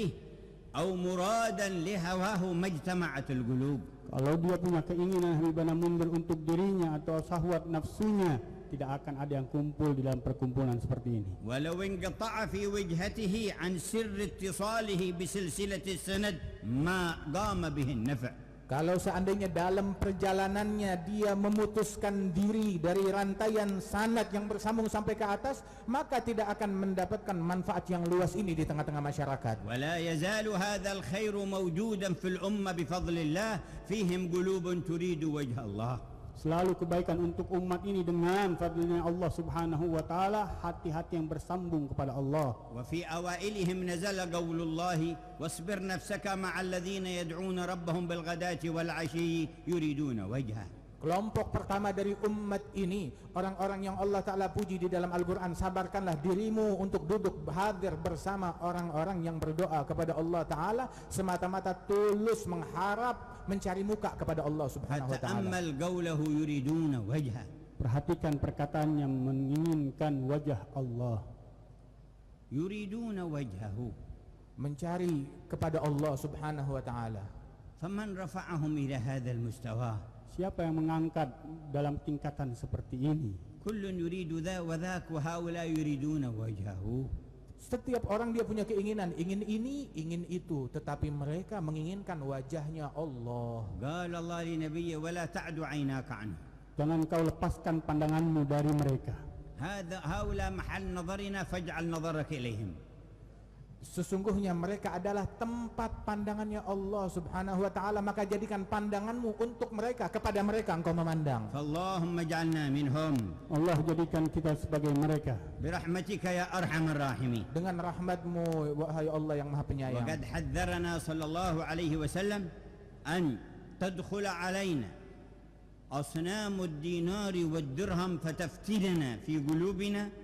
أو مرادا لهواه ما اجتمعت القلوب. Kalau dia punya keinginan Habibana Munzir untuk dirinya atau syahwat nafsunya, tidak akan ada yang kumpul di dalam perkumpulan seperti ini. ولو انقطع في وجهته عن سر اتصاله بسلسلة السند ما قام به النفع. Kalau seandainya dalam perjalanannya dia memutuskan diri dari rantaian sanad yang bersambung sampai ke atas, maka tidak akan mendapatkan manfaat yang luas ini di tengah-tengah masyarakat. ولا يزال هذا الخير موجودا في الأمة بفضل الله فيهم قلوب تريد وجه الله. Selalu kebaikan untuk umat ini dengan fadlnya Allah Subhanahu wa taala, hati-hati yang bersambung kepada Allah. وفي أوائلهم نزل قول الله واصبر نفسك مع الذين يدعون ربهم بالغداة والعشي يريدون وجهه. Kelompok pertama dari umat ini, orang-orang yang Allah Ta'ala puji di dalam Al-Quran, sabarkanlah dirimu untuk duduk hadir bersama orang-orang yang berdoa kepada Allah Ta'ala semata-mata tulus mengharap mencari muka kepada Allah Subhanahu wa Ta'ala. فتأمل قوله يريدون وجهه. Perhatikan perkataan yang menginginkan wajah Allah. يريدون وجهه. Mencari kepada Allah Subhanahu wa Ta'ala. فمن رفعهم إلى هذا المستوى. Siapa yang mengangkat dalam tingkatan seperti ini? كل يريد ذا وذاك وهؤلاء يريدون وجهه. Setiap orang dia punya keinginan, ingin ini, ingin itu, tetapi mereka menginginkan wajahnya Allah. قال الله لنبيه ولا تعد عيناك عنه. Jangan kau lepaskan pandanganmu dari mereka. هؤلاء محل نظرنا فاجعل نظرك إليهم. Sesungguhnya mereka adalah tempat pandangannya Allah Subhanahu wa Ta'ala, maka jadikan pandanganmu untuk mereka, kepada mereka engkau memandang. فاللهم اجعلنا منهم Allah jadikan kita sebagai mereka برحمتك يا أرحم الراحمين. Dengan rahmatmu wahai Allah yang maha penyayang. وقد حذرنا صلى الله عليه وسلم أن تدخل علينا أصنام الدينار والدرهم فتفتننا في قلوبنا.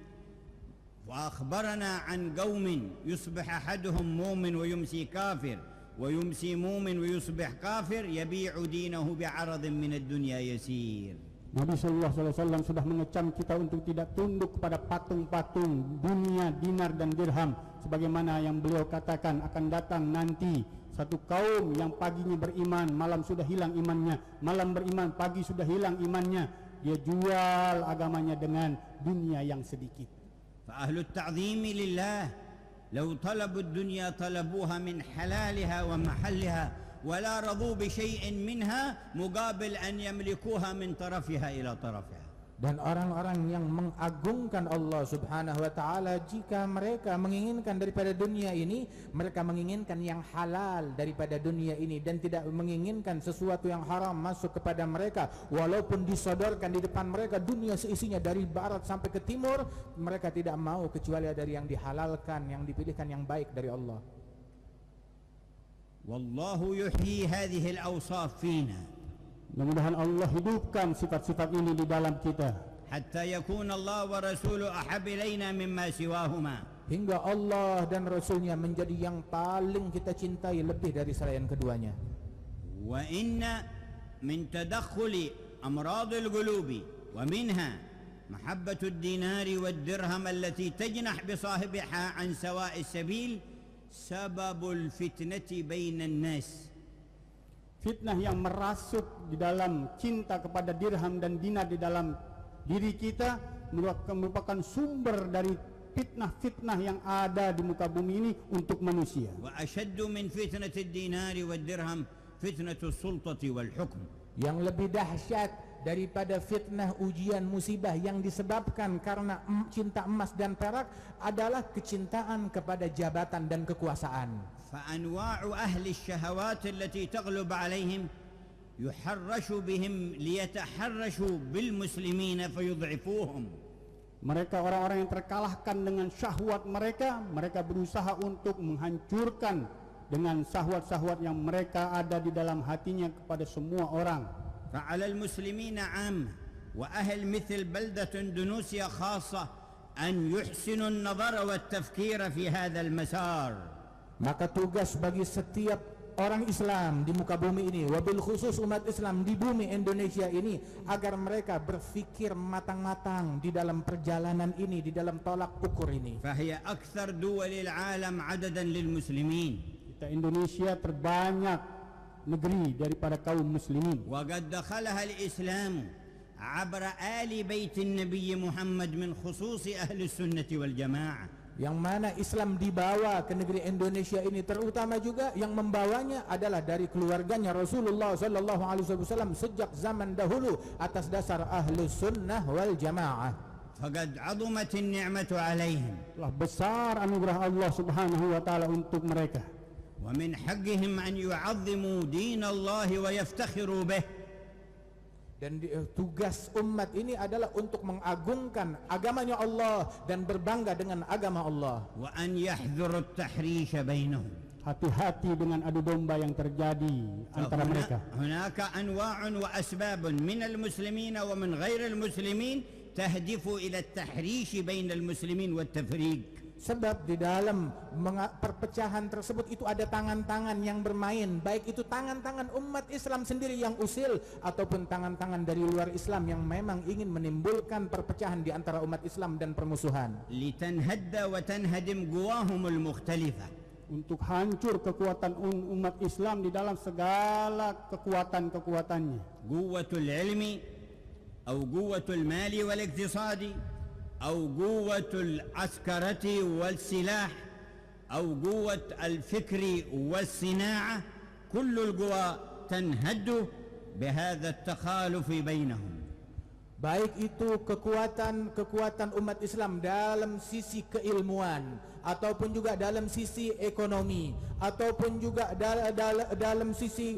وأخبرنا عن قوم يصبح أحدهم مؤمن ويمسي كافر ويمسي مؤمن ويصبح كافر يبيع دينه بعرض من الدنيا يسير. Nabi SAW sudah mengecam kita untuk tidak tunduk kepada patung-patung dunia, dinar dan dirham, sebagaimana yang beliau katakan akan datang nanti satu kaum yang paginya beriman, malam sudah hilang imannya, malam beriman, pagi sudah hilang imannya. Dia jual agamanya dengan dunia yang sedikit. فأهل التعظيم لله لو طلبوا الدنيا طلبوها من حلالها ومحلها ولا رضوا بشيء منها مقابل أن يملكوها من طرفها إلى طرفها. Dan orang-orang yang mengagungkan Allah Subhanahu wa Ta'ala, jika mereka menginginkan daripada dunia ini, mereka menginginkan yang halal daripada dunia ini dan tidak menginginkan sesuatu yang haram masuk kepada mereka. Walaupun disodorkan di depan mereka dunia seisinya dari barat sampai ke timur, mereka tidak mau kecuali dari yang dihalalkan, yang dipilihkan yang baik dari Allah. والله يحيي هذه الأوصاف فينا. Mudah-mudahan Allah hidupkan sifat-sifat ini di dalam kita. حتى يكون الله ورسوله أحب إلينا مما سواهما. Hingga Allah dan Rasulnya menjadi yang paling kita cintai lebih dari selain keduanya. وإن من تدخل أمراض القلوب ومنها محبة الدينار والدرهم التي تجنح بصاحبها عن سواء السبيل سبب الفتنة بين الناس. Fitnah yang merasuk di dalam cinta kepada dirham dan dinar di dalam diri kita merupakan sumber dari fitnah-fitnah yang ada di muka bumi ini untuk manusia. وأشد من فتنة الدينار والدرهم فتنة السلطة والحكم. Yang lebih dahsyat daripada fitnah ujian musibah yang disebabkan karena cinta emas dan perak adalah kecintaan kepada jabatan dan kekuasaan. فأنواع أهل الشهوات التي تغلب عليهم يحرش بهم ليتحرشوا بالمسلمين فيضعفوهم. Mereka orang-orang yang terkalahkan dengan syahwat mereka, mereka berusaha untuk menghancurkan dengan syahwat-syahwat yang mereka ada di dalam hatinya kepada semua orang. فعلى المسلمين عامة وأهل مثل بلدة إندونيسيا خاصة أن يحسنوا النظر والتفكير في هذا المسار. Maka tugas bagi setiap orang Islam di muka bumi ini, wabil khusus umat Islam di bumi Indonesia ini, agar mereka berfikir matang-matang di dalam perjalanan ini, di dalam tolak ukur ini. فهي أكثر دول العالم عددا للمسلمين. Kita Indonesia terbanyak negeri daripada kaum muslimin. وقد دخلها الإسلام عبر آل بيت النبي محمد من خصوص أهل السنة والجماعة. Yang mana Islam dibawa ke negeri Indonesia ini, terutama juga yang membawanya adalah dari keluarganya Rasulullah sallallahu alaihi wasallam sejak zaman dahulu atas dasar Ahlus Sunnah wal Jamaah. فقد عظمت النعمة عليهم. Telah besar anugerah Allah Subhanahu wa taala untuk mereka. ومن حقهم أن يعظموا دين الله ويفتخروا به. Dan tugas umat ini adalah untuk mengagungkan agamanya Allah dan berbangga dengan agama Allah. وأن يحذروا التحريش بينهم. Hati-hati dengan adu domba yang terjadi antara mereka. هناك أنواع وأسباب من المسلمين ومن غير المسلمين تهدف إلى التحريش بين المسلمين والتفريق. Sebab di dalam perpecahan tersebut itu ada tangan-tangan yang bermain, baik itu tangan-tangan umat Islam sendiri yang usil ataupun tangan-tangan dari luar Islam yang memang ingin menimbulkan perpecahan di antara umat Islam dan permusuhan. لتنهد وتنهدم قواهم المختلفة. Untuk hancur kekuatan umat Islam di dalam segala kekuatan-kekuatannya. قوة العلم أو قوة المال والاقتصاد أو قوة العسكرة والسلاح أو قوة الفكر والصناعة، كل القوى تنهد بهذا التخالف بينهم. Baik itu kekuatan umat Islam dalam sisi keilmuan ataupun juga dalam sisi ekonomi ataupun juga dalam sisi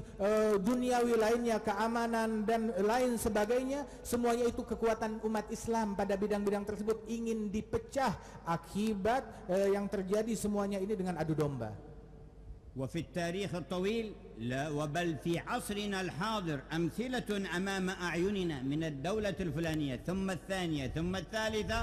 duniawi lainnya, keamanan dan lain sebagainya, semuanya itu kekuatan umat Islam pada bidang-bidang tersebut ingin dipecah akibat yang terjadi semuanya ini dengan adu domba. وفي التاريخ الطويل لا وبل في عصرنا الحاضر أمثلة أمام أعيننا من الدولة الفلانية ثم الثانية ثم الثالثة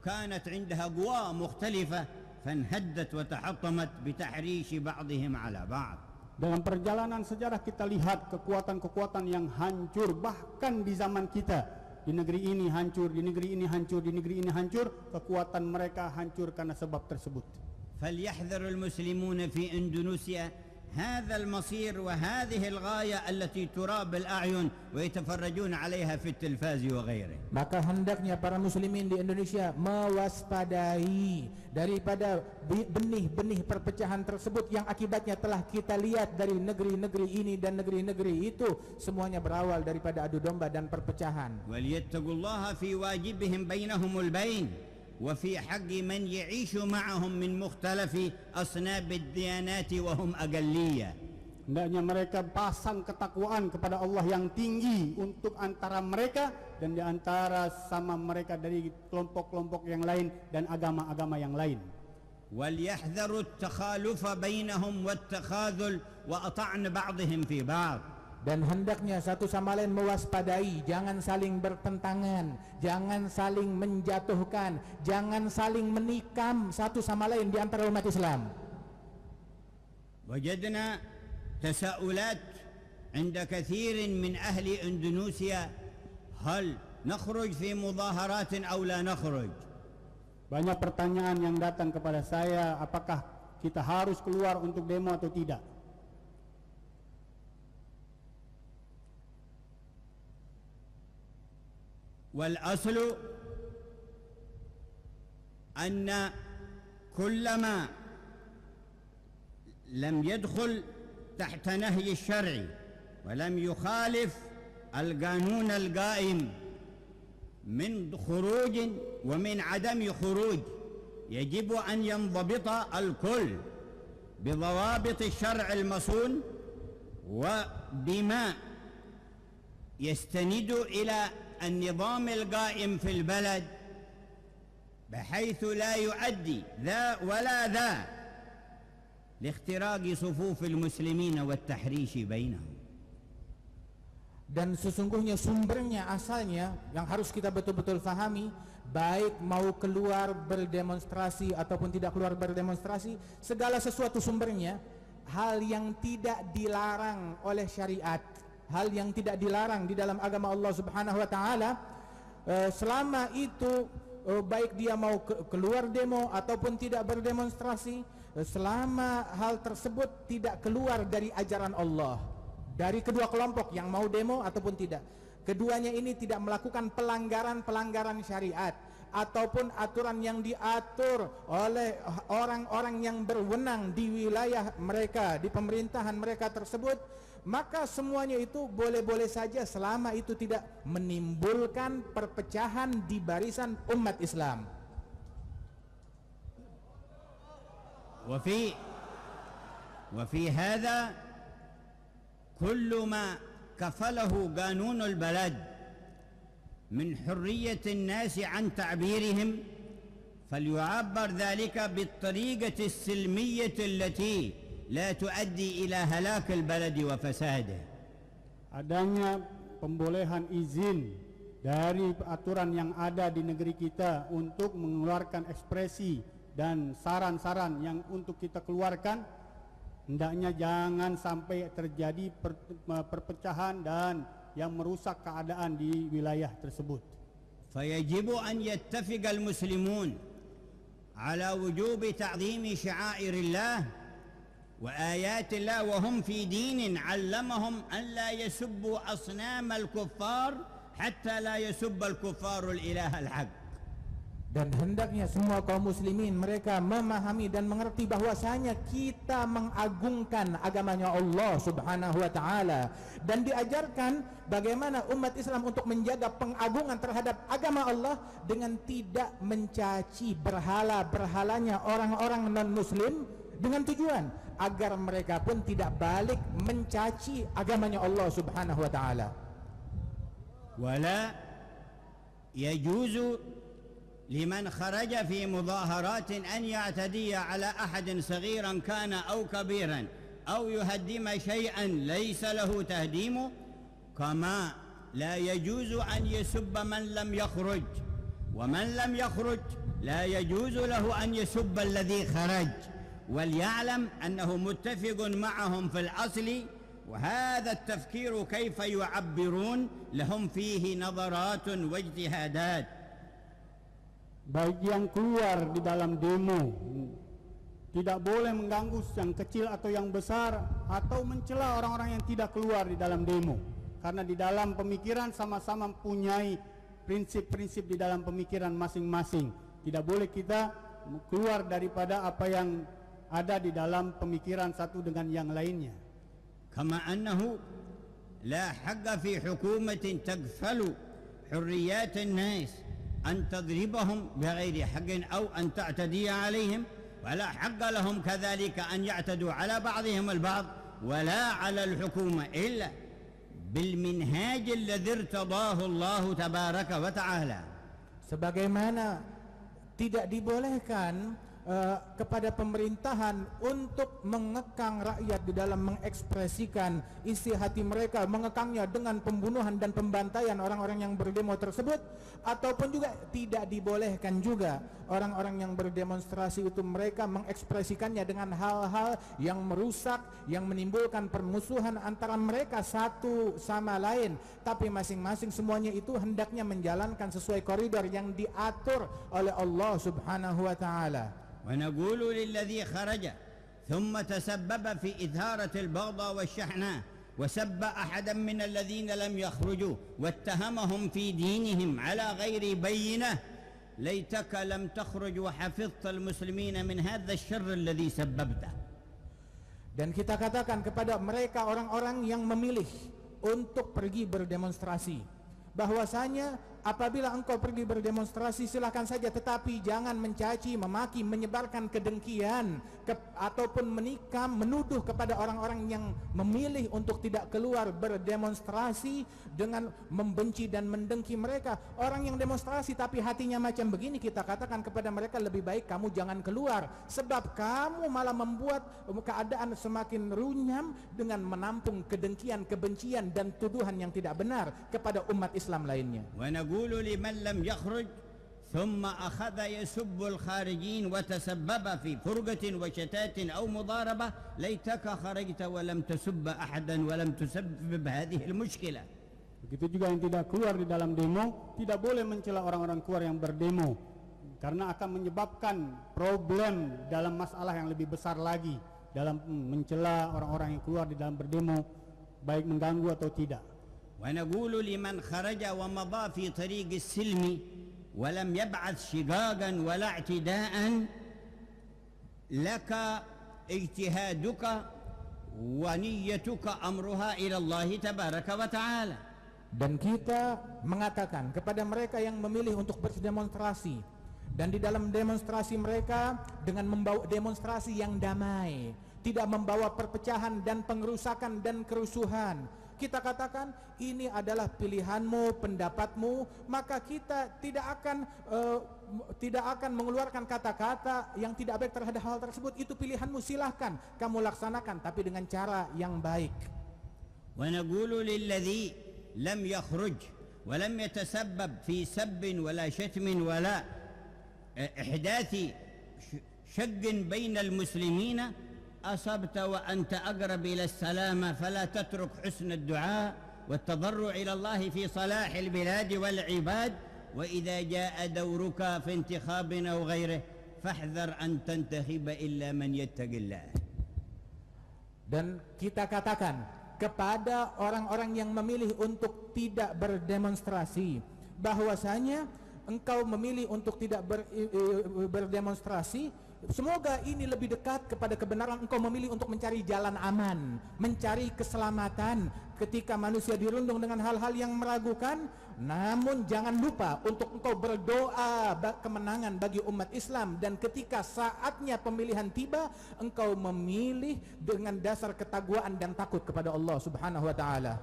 كانت عندها قوى مختلفة فانهدت وتحطمت بتحريش بعضهم على بعض. Dalam perjalanan sejarah kita lihat kekuatan-kekuatan yang hancur, bahkan di zaman kita. Di negeri ini hancur, di negeri ini hancur, di negeri ini hancur, kekuatan mereka hancur karena sebab tersebut. فليحذر المسلمون في إندونيسيا هذا المصير وهذه الغاية التي ترى بالأعين ويتفرجون عليها في التلفاز وغيره. Maka hendaknya para muslimin di Indonesia mewaspadai daripada benih-benih perpecahan tersebut yang akibatnya telah kita lihat dari negeri-negeri ini dan negeri-negeri itu, semuanya berawal daripada adu domba dan perpecahan. وليتقوا الله في واجبهم بينهم البين وفي حق من يعيش معهم من مختلف أصناف الديانات وهم أقلية. Hendaknya mereka pasang ketakwaan kepada Allah yang tinggi untuk antara mereka dan di antara sama mereka dari kelompok-kelompok yang lain dan agama-agama yang lain. وليحذروا التخالف بينهم والتخاذل وأطعن بعضهم في بعض. Dan hendaknya satu sama lain mewaspadai, jangan saling bertentangan, jangan saling menjatuhkan, jangan saling menikam satu sama lain di antara umat Islam. وجدنا تساؤلات عند كثير من أهل إندونيسيا هل نخرج في مظاهرات أو لا نخرج. Banyak pertanyaan yang datang kepada saya, apakah kita harus keluar untuk demo atau tidak? والأصل أن كلما لم يدخل تحت نهي الشرع ولم يخالف القانون القائم من خروج ومن عدم خروج يجب أن ينضبط الكل بضوابط الشرع المصون وبما يستند إلى النظام القائم في البلد بحيث لا يؤدي ذا ولا ذا لاختراق صفوف المسلمين والتحريش بينهم. Dan sesungguhnya sumbernya, asalnya yang harus kita betul-betul fahami, baik mau keluar berdemonstrasi ataupun tidak keluar berdemonstrasi, segala sesuatu sumbernya hal yang tidak dilarang oleh syariat, hal yang tidak dilarang di dalam agama Allah Subhanahu wa taala, selama itu baik dia mau keluar demo ataupun tidak berdemonstrasi, selama hal tersebut tidak keluar dari ajaran Allah, dari kedua kelompok yang mau demo ataupun tidak, keduanya ini tidak melakukan pelanggaran syariat ataupun aturan yang diatur oleh orang-orang yang berwenang di wilayah mereka, di pemerintahan mereka tersebut, maka semuanya itu boleh-boleh saja selama itu tidak menimbulkan perpecahan di barisan umat Islam. وفي هذا كل ما كفله قانون البلد من حرية الناس عن تعبيرهم فليعبر ذلك بالطريقة السلمية التي لا تؤدي إلى هلاك البلد وفساده. Adanya pembolehan izin dari aturan yang ada di negeri kita untuk mengeluarkan ekspresi dan saran-saran yang untuk kita keluarkan, hendaknya jangan sampai terjadi perpecahan dan yang merusak keadaan di wilayah tersebut. فيجب أن يتفق المسلمون على وجوب تعظيم شعائر الله وآيات الله وهم في دين علمهم أن لا يسبوا أصنام الكفار حتى لا يسب الكفار الإله الحق. Dan hendaknya semua kaum muslimin mereka memahami dan mengerti bahwasanya kita mengagungkan agamanya Allah Subhanahu wa taala, dan diajarkan bagaimana umat Islam untuk menjaga pengagungan terhadap agama Allah dengan tidak mencaci berhala-berhalanya orang-orang non-muslim, dengan tujuan agar mereka pun tidak balik mencaci agamanya Allah Subhanahu wa taala. Wala yajuzu لمن خرج في مظاهرات أن يعتدي على أحد صغيرا كان أو كبيرا أو يهدم شيئا ليس له تهديمه، كما لا يجوز أن يسب من لم يخرج، ومن لم يخرج لا يجوز له أن يسب الذي خرج، وليعلم أنه متفق معهم في الأصل، وهذا التفكير كيف يعبرون لهم فيه نظرات واجتهادات. Bagi yang keluar di dalam demo tidak boleh mengganggu yang kecil atau yang besar atau mencela orang-orang yang tidak keluar di dalam demo, karena di dalam pemikiran sama-sama mempunyai prinsip-prinsip di dalam pemikiran masing-masing. Tidak boleh kita keluar daripada apa yang ada di dalam pemikiran satu dengan yang lainnya. Kama annahu la haqqa fi hukumatin taghfalu hurriyat an-nas أن تضربهم بغير حق أو أن تعتدي عليهم، ولا حق لهم كذلك أن يعتدوا على بعضهم البعض ولا على الحكومة إلا بالمنهاج الذي ارتضاه الله تبارك وتعالى. Sebagaimana tidak dibolehkan kepada pemerintahan untuk mengekang rakyat di dalam mengekspresikan isi hati mereka, mengekangnya dengan pembunuhan dan pembantaian orang-orang yang berdemo tersebut, ataupun juga tidak dibolehkan juga orang-orang yang berdemonstrasi itu mereka mengekspresikannya dengan hal-hal yang merusak, yang menimbulkan permusuhan antara mereka satu sama lain, tapi masing-masing semuanya itu hendaknya menjalankan sesuai koridor yang diatur oleh Allah Subhanahu wa taala. ونقول للذي خرج ثم تسبب في إثارة البغضاء والشحناء وسب أحدا من الذين لم يخرجوا واتهمهم في دينهم على غير بينة ليتك لم تخرج وحفظت المسلمين من هذا الشر الذي سببته. Dan kita katakan kepada mereka orang-orang yang memilih untuk pergi berdemonstrasi, bahwasanya apabila engkau pergi berdemonstrasi silakan saja, tetapi jangan mencaci, memaki, menyebarkan kedengkian ataupun menikam, menuduh kepada orang-orang yang memilih untuk tidak keluar berdemonstrasi dengan membenci dan mendengki mereka. Orang yang demonstrasi tapi hatinya macam begini, kita katakan kepada mereka lebih baik kamu jangan keluar, sebab kamu malah membuat keadaan semakin runyam dengan menampung kedengkian, kebencian dan tuduhan yang tidak benar kepada umat Islam lainnya. ونقول لمن لم يخرج ثم أخذ يسب الخارجين وتسبب في فرقة وشتات أو مضاربة ليتك خرجت ولم تسب أحدا ولم تسبب هذه المشكلة. Begitu juga yang tidak keluar di dalam demo, tidak boleh mencela orang-orang keluar yang berdemo, karena akan menyebabkan problem dalam masalah yang lebih besar lagi, dalam mencela orang-orang yang keluar di dalam berdemo, baik mengganggu atau tidak. ونقول لمن خرج ومضى في طريق السلم ولم يبعث شقاقا ولا اعتداء لك اجتهادك ونيتك أمرها إلى الله تبارك وتعالى. Dan kita mengatakan kepada mereka yang memilih untuk berdemonstrasi, dan di dalam demonstrasi mereka dengan membawa demonstrasi yang damai, tidak membawa perpecahan dan pengerusakan dan kerusuhan, kita katakan ini adalah pilihanmu, pendapatmu, maka kita tidak akan mengeluarkan kata-kata yang tidak baik terhadap hal tersebut. Itu pilihanmu, silahkan kamu laksanakan, tapi dengan cara yang baik. ونقول للذي لم يخرج ولم يتسبب في سب ولا شتم ولا إحداث شق بين المسلمين أصبت وأنت أقرب إلى السلامة، فلا تترك حسن الدعاء والتضرع إلى الله في صلاح البلاد والعباد، وإذا جاء دورك في انتخاب أو غيره فاحذر أن تنتخب إلا من يتق الله. Dan kita katakan kepada orang-orang yang memilih untuk tidak berdemonstrasi, bahwasanya engkau memilih untuk tidak berdemonstrasi, semoga ini lebih dekat kepada kebenaran. Engkau memilih untuk mencari jalan aman, mencari keselamatan ketika manusia dirundung dengan hal-hal yang meragukan. Namun jangan lupa untuk engkau berdoa kemenangan bagi umat Islam, dan ketika saatnya pemilihan tiba, engkau memilih dengan dasar ketakwaan dan takut kepada Allah Subhanahu wa taala.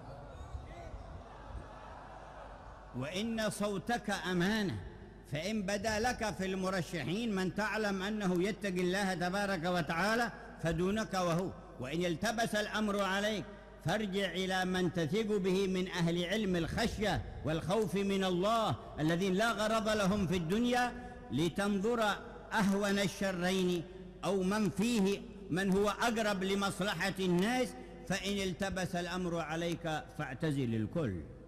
Wa inna sawtaka amanah, فإن بدا لك في المرشحين من تعلم أنه يتقي الله تبارك وتعالى فدونك وهو، وإن التبس الأمر عليك فارجع إلى من تثق به من أهل علم الخشية والخوف من الله الذين لا غرض لهم في الدنيا لتنظر أهون الشرين أو من فيه من هو أقرب لمصلحة الناس، فإن التبس الأمر عليك فاعتزل الكل.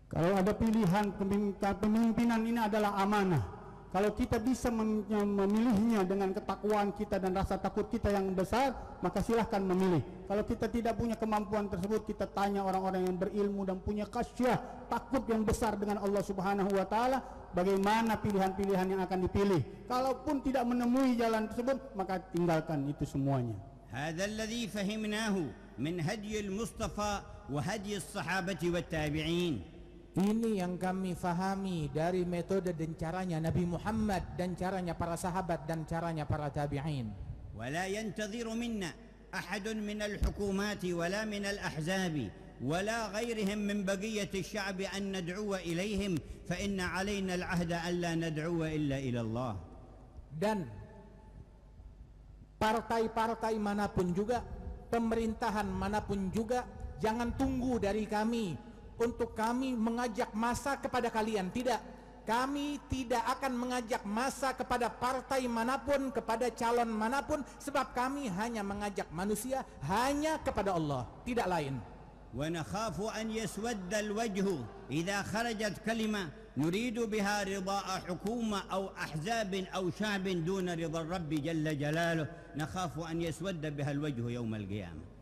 Kalau ada pilihan pemimpinan ini adalah amanah. Kalau kita bisa memilihnya dengan ketakwaan kita dan rasa takut kita yang besar, maka silahkan memilih. Kalau kita tidak punya kemampuan tersebut, kita tanya orang-orang yang berilmu dan punya khasyah, takut yang besar dengan Allah Subhanahu wa taala, bagaimana pilihan-pilihan yang akan dipilih. Kalaupun tidak menemui jalan tersebut, maka tinggalkan itu semuanya. هذا الذي فهمناه من هدي المصطفى وهدي الصحابة والتابعين. Ini yang kami fahami dari metode dan caranya Nabi Muhammad, dan caranya para sahabat, dan caranya para tabi'in. ولا ينتظر منا أحد من الحكومات ولا من الأحزاب ولا غيرهم من بقية الشعب أن ندعو إليهم، فإن علينا العهد ألا ندعو إلا إلى الله. Dan partai-partai manapun juga, pemerintahan manapun juga, jangan tunggu dari kami untuk kami mengajak massa kepada kalian. Tidak. Kami tidak akan mengajak massa kepada partai manapun, kepada calon manapun, sebab kami hanya mengajak manusia hanya kepada Allah, tidak lain. ونخاف أن يسود الوجه إذا خرجت كلمة نريد بها رضاء حكومة أو أحزاب أو شعب دون رضا الرب جل جلاله نخاف أن يسود بها الوجه يوم القيامة.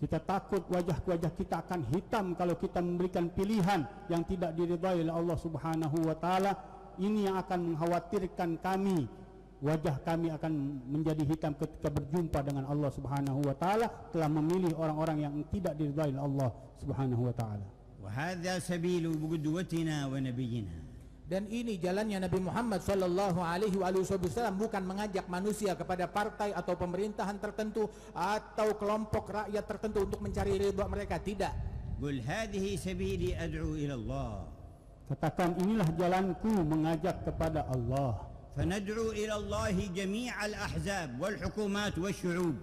Kita takut wajah-wajah kita akan hitam kalau kita memberikan pilihan yang tidak diridhai oleh Allah Subhanahu wa taala. Ini yang akan mengkhawatirkan kami. Wajah kami akan menjadi hitam ketika berjumpa dengan Allah Subhanahu wa taala, telah memilih orang-orang yang tidak diridhai oleh Allah Subhanahu wa taala. وهذا سبيل بقدوتنا ونبينا. Dan ini jalannya Nabi Muhammad sallallahu alaihi wasallam, bukan mengajak manusia kepada partai atau pemerintahan tertentu atau kelompok rakyat tertentu untuk mencari ridha mereka, tidak. قل هذه سبيلي أدعو إلى الله. Katakan, inilah jalanku mengajak kepada Allah. فندعو إلى الله جميع الأحزاب والحكومات والشعوب.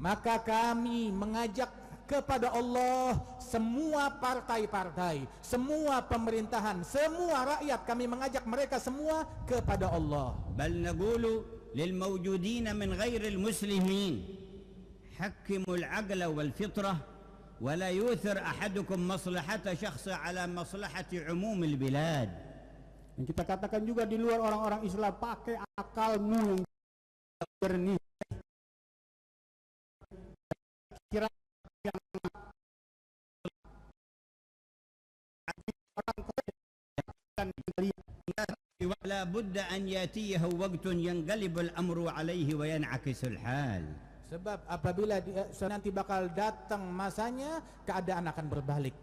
Maka kami mengajak kepada Allah semua partai-partai, semua pemerintahan, semua rakyat, kami mengajak mereka semua kepada Allah. بل نقول للموجودين من غير المسلمين حكموا العقل والفطرة ولا يؤثر أحدكم مصلحة شخص على مصلحة عموم البلاد. Dan kita katakan juga di luar orang-orang Islam, pakai akalmu yang jernih. Kira ولا بد أن يأتيه وقت ينقلب الأمر عليه وينعكس الحال. Sebab apabila nanti bakal datang masanya, keadaan akan berbalik.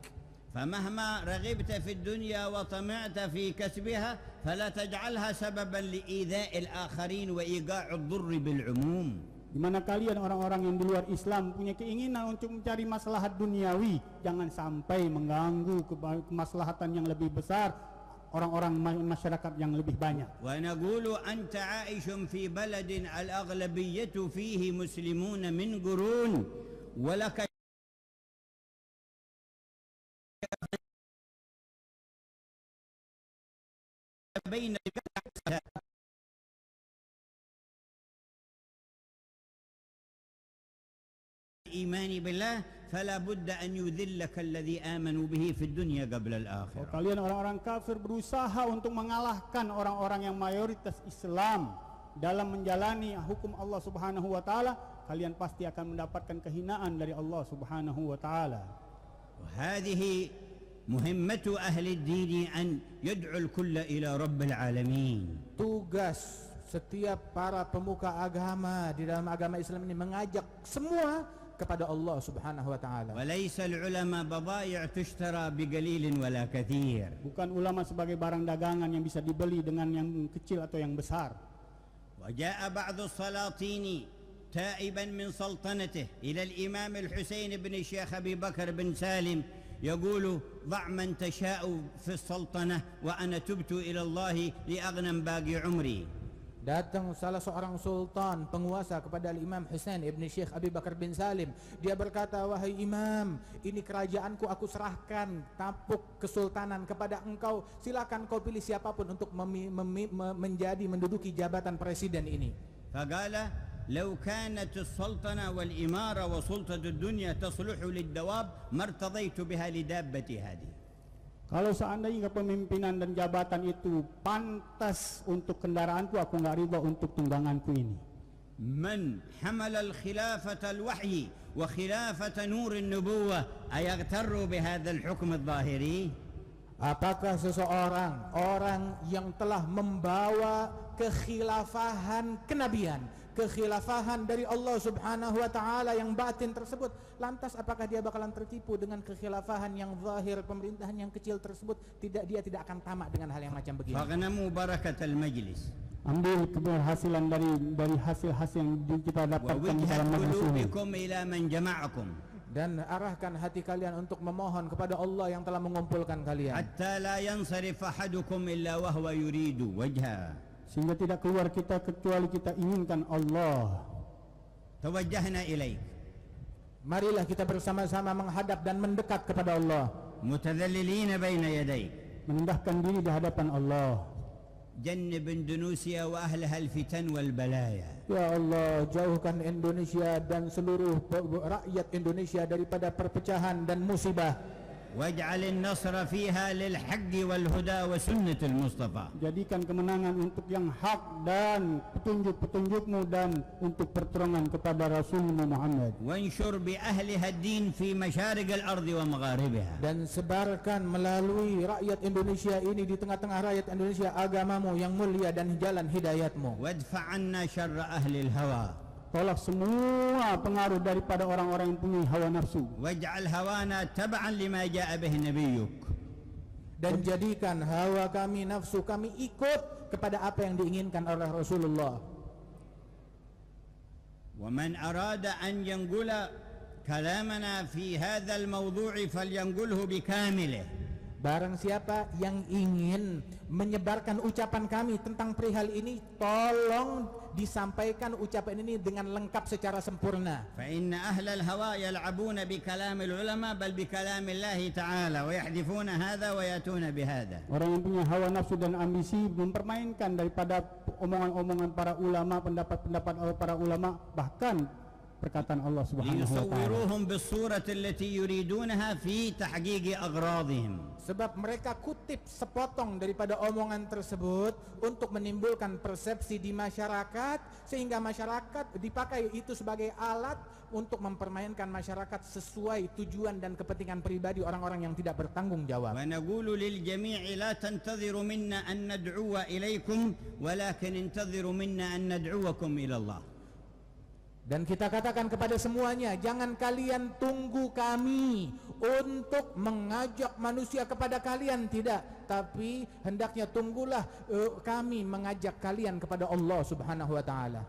فمهما رغبت في الدنيا وطمعت في كسبها فلا تجعلها سببا لإيذاء الآخرين وإيقاع الضر بالعموم. Di mana kalian orang-orang yang di luar Islam punya keinginan untuk mencari maslahat duniawi, jangan sampai mengganggu kemaslahatan yang lebih besar orang-orang masyarakat yang lebih banyak. ونقول أنت عائش في بلد الأغلبية فيه مسلمون من قرون ولك بين الإيمان بالله فلا بد أن يذلك الذي آمنوا به في الدنيا قبل الآخرة. Kalian orang-orang kafir berusaha untuk mengalahkan orang-orang yang mayoritas Islam dalam menjalani hukum Allah Subhanahu wa taala, kalian pasti akan mendapatkan kehinaan dari Allah Subhanahu wa taala. وهذه مهمة أهل الدين أن يدعو الكل إلى رب العالمين. Tugas setiap para pemuka agama di dalam agama Islam ini mengajak semua kepada Allah Subhanahu wa taala. وليس العلماء بضائع تشترى بقليل ولا كثير. Bukan ulama sebagai barang dagangan yang bisa dibeli dengan yang kecil atau yang besar. وجاء بعض السلاطين تائبا من سلطنته إلى الإمام الحسين بن الشيخ أبي بكر بن سالم يقول ضع من تشاء في السلطنة وأنا تبت إلى الله لأغنم باقي عمري. Datang salah seorang sultan penguasa kepada Imam Husain ibn Syekh Abi Bakar bin Salim. Dia berkata, wahai imam, ini kerajaanku aku serahkan tampuk kesultanan kepada engkau. Silakan kau pilih siapapun untuk menduduki jabatan presiden ini. فقال لو كانت السلطنة والإمارة وسلطة الدنيا تصلح للدواب ما ارتضيت بها لدابتي هذه. Kalau seandainya kepemimpinan dan jabatan itu pantas untuk kendaraanku, aku nggak ridha untuk tungganganku ini. من حمل الخلافة الوحي وخلافة نور النبوة أيغتر بهذا الحكم الظاهري؟ Apakah seseorang, orang yang telah membawa kekhilafahan kenabian, kekhilafahan dari Allah Subhanahu wa taala yang batin tersebut, lantas apakah dia bakalan tertipu dengan kekhilafahan yang zahir, pemerintahan yang kecil tersebut? Tidak, dia tidak akan tamak dengan hal yang macam begini. فاغنموا بركة المجلس. Ambil keberhasilan dari hasil-hasil yang kita dapatkan ووجهة dalam majelis ini. قلوبكم إلى من جمعكم. Dan arahkan hati kalian untuk memohon kepada Allah yang telah mengumpulkan kalian. حتى لا ينصرف أحدكم إلا وهو يريد وجهه. sehingga tidak keluar kita kecuali kita inginkan Allah. توجهنا إليك Marilah kita bersama-sama menghadap dan mendekat kepada Allah, متذللين بين يديك merendahkan diri di hadapan Allah. جنب إندونيسيا وأهلها الفتن والبلايا. Ya Allah, jauhkan Indonesia dan seluruh rakyat Indonesia daripada perpecahan dan musibah. واجعل النصر فيها للحق والهدى وسنة المصطفى. Jadikan kemenangan untuk yang hak dan petunjuk-petunjukmu dan untuk pertolongan kepada Rasulmu Muhammad. وانشر بأهلها الدين في مشارق الأرض ومغاربها. Dan sebarkan melalui rakyat Indonesia ini, di tengah-tengah rakyat Indonesia, agamamu yang mulia dan jalan hidayatmu. وادفع عنا شر أهل الهوى. Tolak semua pengaruh daripada orang-orang yang punya hawa nafsu. واجعل هوانا تبعا لما جاء به نبيك. Dan jadikan hawa kami, nafsu kami ikut kepada apa yang diinginkan oleh Rasulullah. ومن أراد أن ينقل كلامنا في هذا الموضوع فلينقله بكامله. Barang siapa yang ingin menyebarkan ucapan kami tentang perihal ini, tolong disampaikan ucapan ini dengan lengkap secara sempurna. فإن أهل الهوى يلعبون بكلام العلماء بل بكلام الله تعالى ويحذفون هذا ويأتون بهذا. Orang yang punya hawa nafsu dan ambisi mempermainkan daripada omongan-omongan para ulama, pendapat-pendapat para ulama, bahkan perkataan Allah Subhanahu wa taala. ليصوروهم بالصورة التي يريدونها في تحقيق أغراضهم. Sebab mereka kutip sepotong daripada omongan tersebut untuk menimbulkan persepsi di masyarakat, sehingga masyarakat dipakai itu sebagai alat untuk mempermainkan masyarakat sesuai tujuan dan kepentingan pribadi orang-orang yang tidak bertanggung jawab. ونقول للجميع لا تنتظروا منا أن ندعو إليكم ولكن انتظروا منا أن ندعوكم إلى الله. Dan kita katakan kepada semuanya, jangan kalian tunggu kami untuk mengajak manusia kepada kalian, tidak, tapi hendaknya tunggulah kami mengajak kalian kepada Allah Subhanahu wa taala.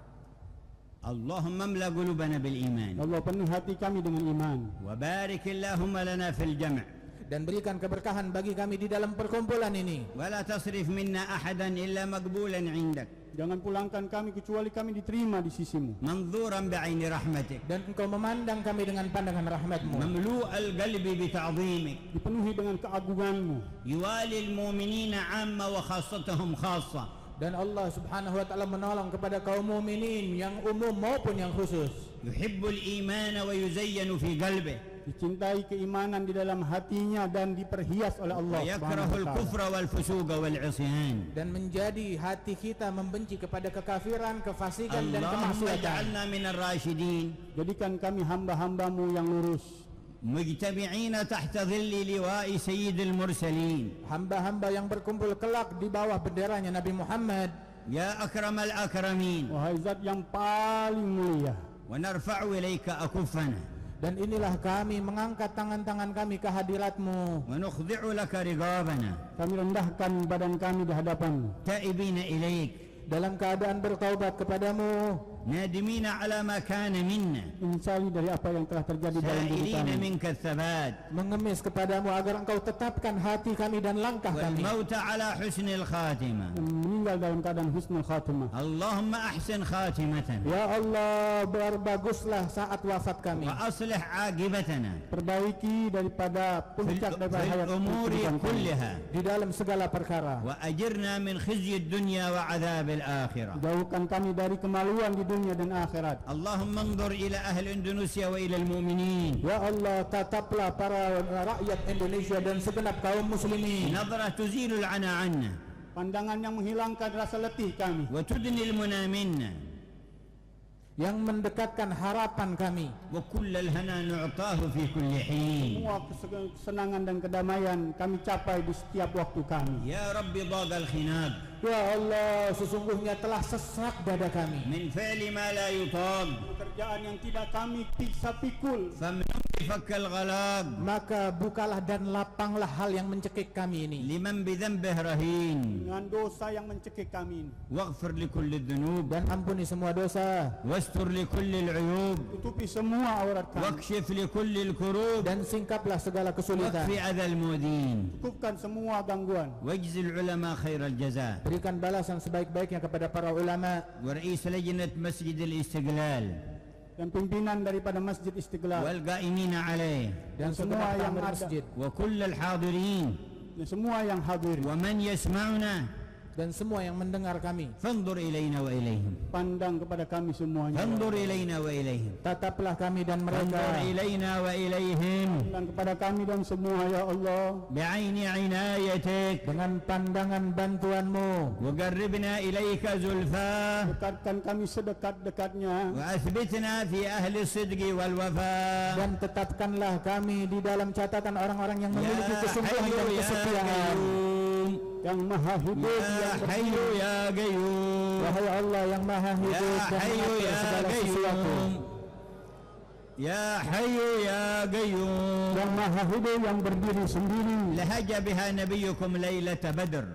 اللهم املأ قلوبنا بالإيمان. Allah penuhi hati kami dengan iman. وبارك اللهم لنا في الجمع. Dan berikan keberkahan bagi kami di dalam perkumpulan ini. ولا تصرف منا أحدا إلا مقبولا عندك. Jangan pulangkan kami kecuali kami diterima di sisimu. منظورا بعين رحمتك. Dan engkau memandang kami dengan pandangan rahmatmu. مملوء القلب بتعظيمك. Dipenuhi dengan keagunganmu. يوالي المؤمنين عامة وخاصتهم خاصة. Dan Allah Subhanahu wa taala menolong kepada kaum mukminin yang umum maupun yang khusus. يحب الإيمان ويزين في قلبه. Dicintai keimanan di dalam hatinya dan diperhias oleh Allah ويكره Subhanahu wa taala. الكفر والفسوق والعصيان. Dan menjadi hati kita membenci kepada kekafiran, kefasikan dan اللهم kemaksiatan. اجعلنا من الراشدين Jadikan kami hamba-hambamu yang lurus, مجتمعين تحت ظل لواء سيد المرسلين. Hamba-hamba yang berkumpul kelak di bawah benderanya Nabi Muhammad. يا أكرم الأكرمين. wahai zat yang paling mulia. ونرفع إليك أكفنا. Dan inilah kami mengangkat tangan-tangan kami ke hadiratmu. ونخضع لك رقابنا. Kami rendahkan badan kami di hadapanmu, تائبين إليك. Dalam keadaan bertaubat kepadamu. نادمين على ما كان منا. menyesali dari apa yang telah terjadi dalam diri سائلين kami, منك الثبات. Mengemis kepadamu agar engkau tetapkan hati kami dan langkah kami. والموت على حسن الخاتمة. dan meninggal dalam keadaan husnul khatimah. اللهم أحسن خاتمتنا. Ya Allah, berbaguslah saat wafat kami. وأصلح عاقبتنا. Perbaiki daripada puncak daripada في hayat الأمور kehidupan kami. كلها. Di dalam segala perkara. وأجرنا من خزي الدنيا وعذاب الآخرة. Jauhkan kami dari kemaluan di dunia dan akhirat. اللهم انظر إلى أهل إندونيسيا وإلى المؤمنين Ya Allah, tataplah para rakyat Indonesia dan segenap kaum muslimin. نظرة تزيل العنا عنا Pandangan yang menghilangkan rasa letih kami, وتدني المنى منا Yang mendekatkan harapan kami. وكل الهنا نعطاه في كل حين. semua kesenangan dan kedamaian kami capai di setiap waktu kami. يا رب ضاق الخناق Ya Allah, sesungguhnya telah sesak dada kami. من فعل ما لا يطاق. Pekerjaan yang tidak kami bisa pikul, فامنن بفك الغلاق. Maka bukalah dan lapanglah hal yang mencekik kami ini. لمن بذنبه رهين. dengan dosa yang mencekik kami. واغفر لكل الذنوب. Dan ampuni semua dosa. واستر لكل العيوب. Tutupi semua aurat kami. واكشف لكل الكروب. Dan singkaplah segala kesulitan. واكفي أذى المؤذين. Cukupkan semua gangguan. واجزي العلماء خير الجزاء. Berikan balasan sebaik-baiknya kepada para ulama ورئيس لجنة مسجد الاستقلال dan pimpinan daripada Masjid Istiqlal والقائمين عليه dan semua yang ada masjid وكل الحاضرين dan semua yang hadir. ومن يسمعنا dan semua yang mendengar kami. فانظر إلينا وإليهم Pandang kepada kami semuanya. فانظر إلينا وإليهم Tataplah kami dan فانظر mereka. إلينا وإليهم Dan kepada kami dan semua ya Allah. بعين عنايتك Dengan pandangan bantuanmu. وقربنا إليك زلفى Dekatkan kami sedekat-dekatnya. وأثبتنا في أهل الصدق والوفاء Dan tetapkanlah kami di dalam catatan orang-orang yang memiliki يا kesungguhan حي dan يا kesetiaan. قيوم Yang maha hidup, يا yang حي يا قيوم Wahai Allah yang maha hidup يا dan حي mengatur يا segala sesuatu. قيوم يا حي يا قيوم yang maha hidup, yang berdiri sendiri. لهج بها نبيكم ليلة بدر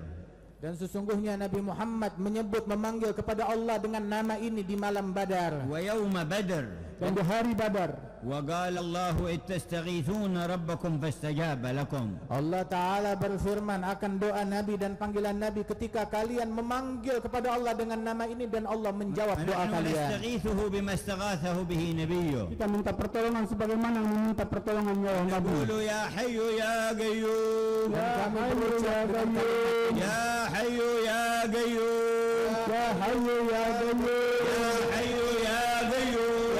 Dan sesungguhnya Nabi Muhammad menyebut memanggil kepada Allah dengan nama ini di malam Badar ويوم بدر Dan di hari Badar وقال الله إذ تستغيثون ربكم فاستجاب لكم Allah Ta'ala berfirman akan doa Nabi dan panggilan Nabi ketika kalian memanggil kepada Allah dengan nama ini dan Allah menjawab doa ونحن kalian. نستغيثه بما استغاثه به نبيه kita minta pertolongan sebagaimana meminta pertolongan ya Nabi. نقول يا حي يا قيوم Ya Hayyu ya Qayyum, يا حي يا قيوم Ya Hayyu ya Qayyum, يا حي يا قيوم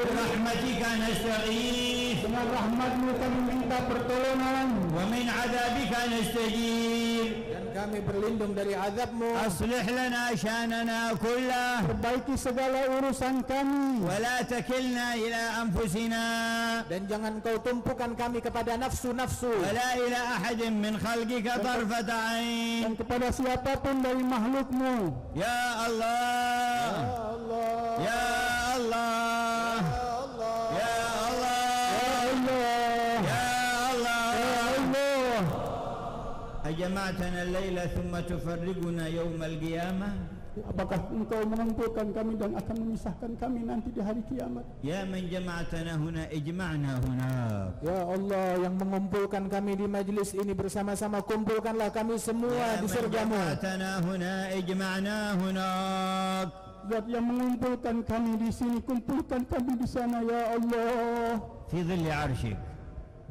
برحمتك نستغيث dengan rahmat-Mu kami minta pertolongan. ومن عذابك نستجير Dan kami berlindung dari azab-Mu. أصلح لنا شأننا كله Perbaiki segala urusan kami. ولا تكلنا إلى أنفسنا Dan jangan kau tumpukan kami kepada nafsu-nafsu. ولا إلى أحد من خلقك طرفة عين Dan kepada siapapun dari makhluk-Mu. يا الله Allah, يا الله يا الله Allah, يا الله Allah. أجمعتنا الليلة ثم تفرقنا يوم القيامة Apakah Engkau mengumpulkan kami dan akan memisahkan kami nanti di hari kiamat? يا من جمعتنا هنا اجمعنا هناك Ya Allah yang mengumpulkan kami di majlis ini bersama-sama, kumpulkanlah kami semua يا di من surga-Mu. جمعتنا هنا اجمعنا هناك Zat yang mengumpulkan kami di sini, kumpulkan kami di sana ya Allah. في ظل عرشك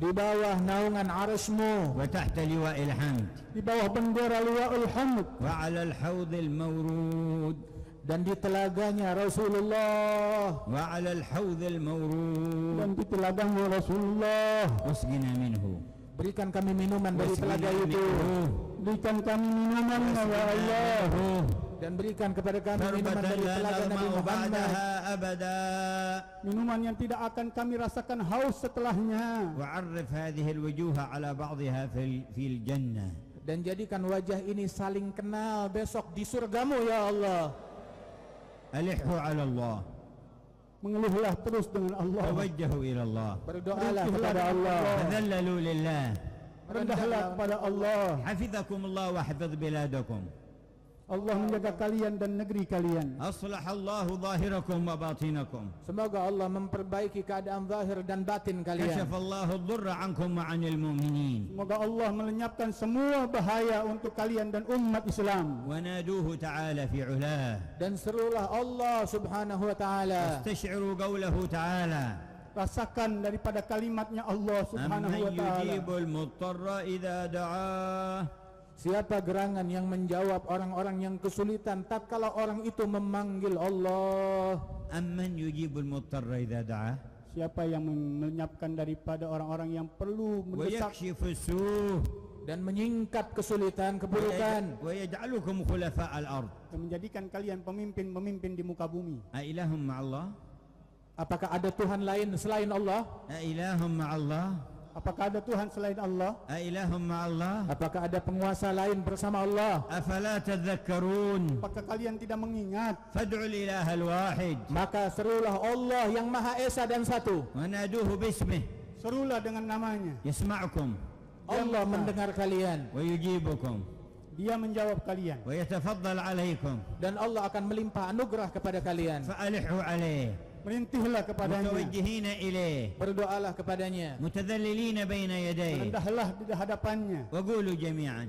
Di bawah naungan arsy-Mu, وتحت لواء الحمد Di bawah bendera Liwaul Hamd وعلى الحوض المورود dan di telaganya Rasulullah, وعلى الحوض المورود dan di telaganya Rasulullah. اسقنا منه berikan kami minuman dari telaga واسقنا itu منه Berikan kami minuman ya Allah. dan berikan kepada kami minuman شربة dari لا telaga Nabi نظمأ Muhammad, بعدها أبدا Minuman yang tidak akan kami rasakan haus setelahnya. وعرف هذه الوجوه على بعضها في الجنة dan jadikan wajah ini saling kenal besok di surga-Mu ya Allah. ألحوا على الله Mengeluhlah terus dengan Allah. توجهوا إلى الله Berdoalah Berdoalah kepada Allah, تذللوا لله Rendahlah kepada Allah. حفظكم الله وحفظ بلادكم Allah menjaga kalian dan negeri kalian. أصلح الله ظاهركم وباطنكم semoga Allah memperbaiki keadaan zahir dan batin kalian. كشف الله الضر عنكم وعن المؤمنين Semoga Allah melenyapkan semua bahaya untuk kalian dan umat Islam. ونادوه تعالى في علاه Dan serulah Allah subhanahu wa ta'ala, استشعروا قوله تعالى Rasakan daripada kalimatnya Allah subhanahu أمن wa ta'ala. يجيب المضطر إذا دعاه siapa gerangan yang menjawab orang-orang yang kesulitan tatkala orang itu memanggil Allah. أمن يجيب المضطر إذا دعاه Siapa yang melenyapkan daripada orang-orang yang perlu mendesak ويكشف السوء Dan menyingkap kesulitan, keburukan. ويجعلكم خلفاء الأرض dan menjadikan kalian pemimpin-pemimpin di muka bumi. أإله مع الله Apakah ada Tuhan lain selain Allah? أإله مع الله Apakah ada Tuhan selain Allah? أإله مع الله Apakah ada penguasa lain bersama Allah? أفلا تذكرون Apakah kalian tidak mengingat? فادعوا الإله الواحد Maka serulah Allah yang Maha Esa dan Satu. ونادوه باسمه Serulah dengan namanya. يسمعكم Allah mendengar kalian ويجيبكم Dia menjawab kalian. ويتفضل عليكم dan Allah akan melimpah anugerah kepada kalian. فألحوا عليه Merintihlah kepadanya. متوجهين إليه Berdoalah kepadanya. متذللين بين يديه Rendahlah di hadapannya. وقولوا جميعا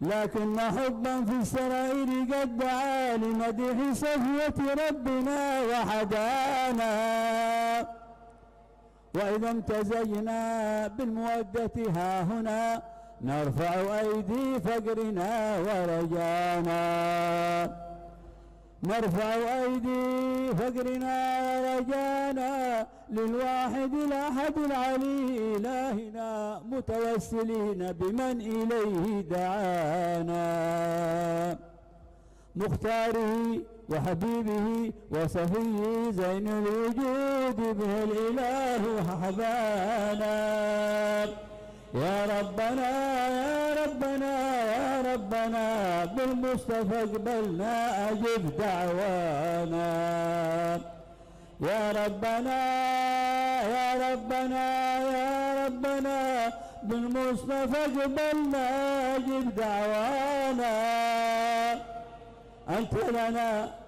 لكن حبا في السرائر قد دعا لمدح صفوة ربنا وحدانا. وإذا امتزجنا بالمودة ها هنا نرفع أيدي فقرنا ورجانا. نرفع أيدي فقرنا ورجانا للواحد الأحد العلي إلهنا متوسلين بمن إليه دعانا. مختاره وحبيبه وصفيه زين الوجود به الإله حبانا. يا ربنا يا ربنا يا ربنا بالمصطفى اقبلنا أجب دعوانا. يا ربنا يا ربنا يا ربنا بالمصطفى اقبلنا أجب دعوانا.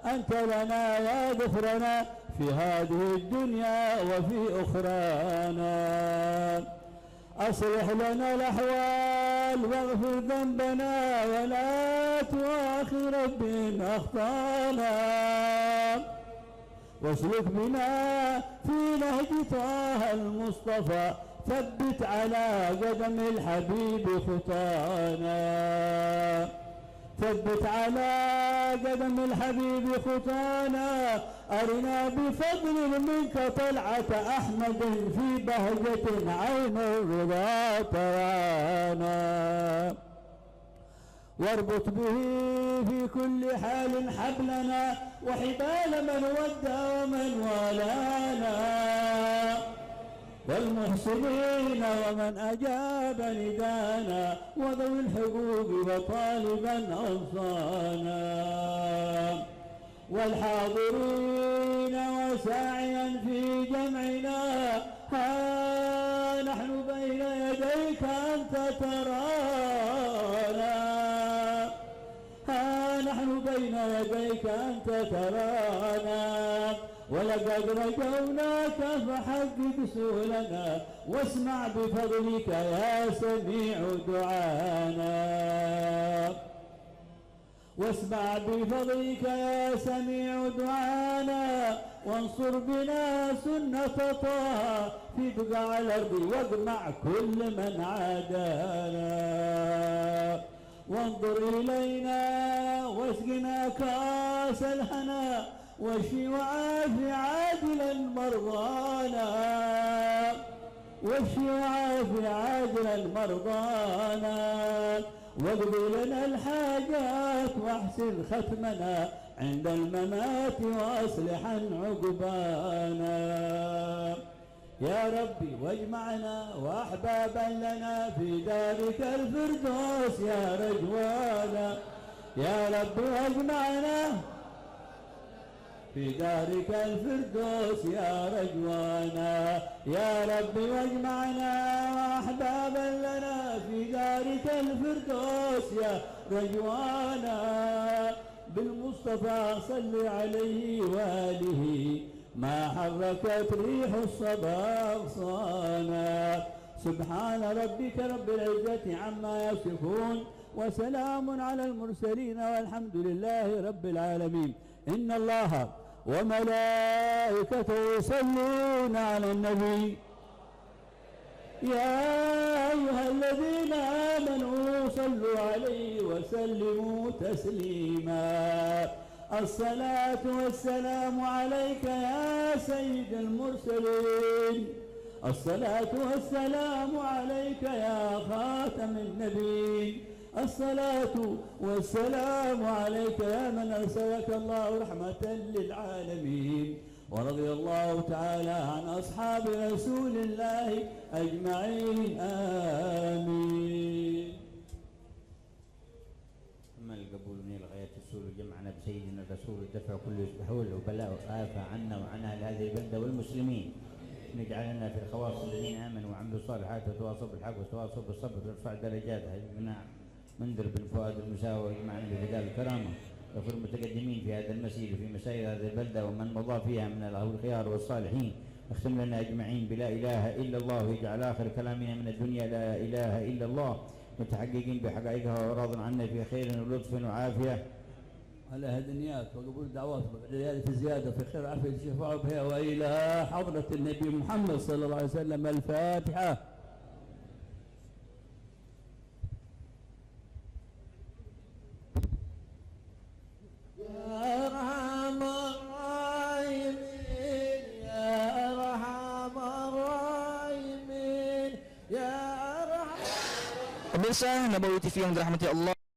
أنت لنا يا ذخرنا في هذه الدنيا وفي أخرانا. أصلح لنا الأحوال واغفر ذنبنا ولا تؤاخذ بإن أخطانا. واسلك بنا في نهج طه المصطفى ثبت على قدم الحبيب خطانا. ثبت على قدم الحبيب خطانا. أرنا بفضل منك طلعة أحمد في بهجة عين الرضا ترانا. واربط به في كل حال حبلنا وحبال من ودى ومن والانا. والمحسنين ومن أجاب ندانا وذوي الحقوق وطالبا أوصانا. والحاضرين وساعيا في جمعنا ها نحن بين يديك أنت ترانا. ها نحن بين يديك أنت ترانا. ولقد رجوناك فحقق سؤلنا واسمع بفضلك يا سميع دعانا. واسمع بفضلك يا سميع دعانا. وانصر بنا سنة طه في بقاع الأرض واجمع كل من عادانا. وانظر إلينا واسقنا كاس الهنا واشف وعافي عاجلا مرضانا. واشف وعافي عاجلا مرضانا. واقضي لنا الحاجات واحسن ختمنا عند الممات واصلحا عقبانا. يا ربي واجمعنا واحبابا لنا في دارك الفردوس يا رجوانا. يا ربي واجمعنا في دارك الفردوس يا رجوانا. يا ربي واجمعنا واحبابا لنا في دارك الفردوس يا رجوانا. بالمصطفى صل عليه واله ما حركت ريح الصبا أغصانا. سبحان ربك رب العزة عما يصفون وسلام على المرسلين والحمد لله رب العالمين. إن الله وملائكته يصلون على النبي يا أيها الذين آمنوا صلوا عليه وسلموا تسليما. الصلاة والسلام عليك يا سيد المرسلين. الصلاة والسلام عليك يا خاتم النبيين. الصلاة والسلام عليك يا من أرسلك الله رحمة للعالمين. ورضي الله تعالى عن أصحاب رسول الله أجمعين آمين. أما القبول من الغاية السول جمعنا بسيدنا الرسول دفع كل حول وبلاء وآفة عنا وعن أهل هذه البلدة والمسلمين. نجعلنا في الخواص الذين آمنوا وعملوا الصالحات وتواصوا بالحق وتواصوا بالصبر وارفع درجات ابن منذر بن فؤاد المساوي ويجمعنا بفداء الكرامة. وفي المتقدمين في هذا المسير وفي مسائر هذه البلدة ومن مضى فيها من الأهل الخيار والصالحين. اختم لنا أجمعين بلا إله إلا الله. واجعل آخر كلامنا من الدنيا لا إله إلا الله. متحققين بحقائقها وراض عنا في خير ولطف وعافية على هدنيات وقبول الدعوات وبعد في زيادة في خير عافية الشفاعة بها وإلى حضرة النبي محمد صلى الله عليه وسلم. الفاتحة. Pemirsa Nabawi TV yang dirahmati Allah.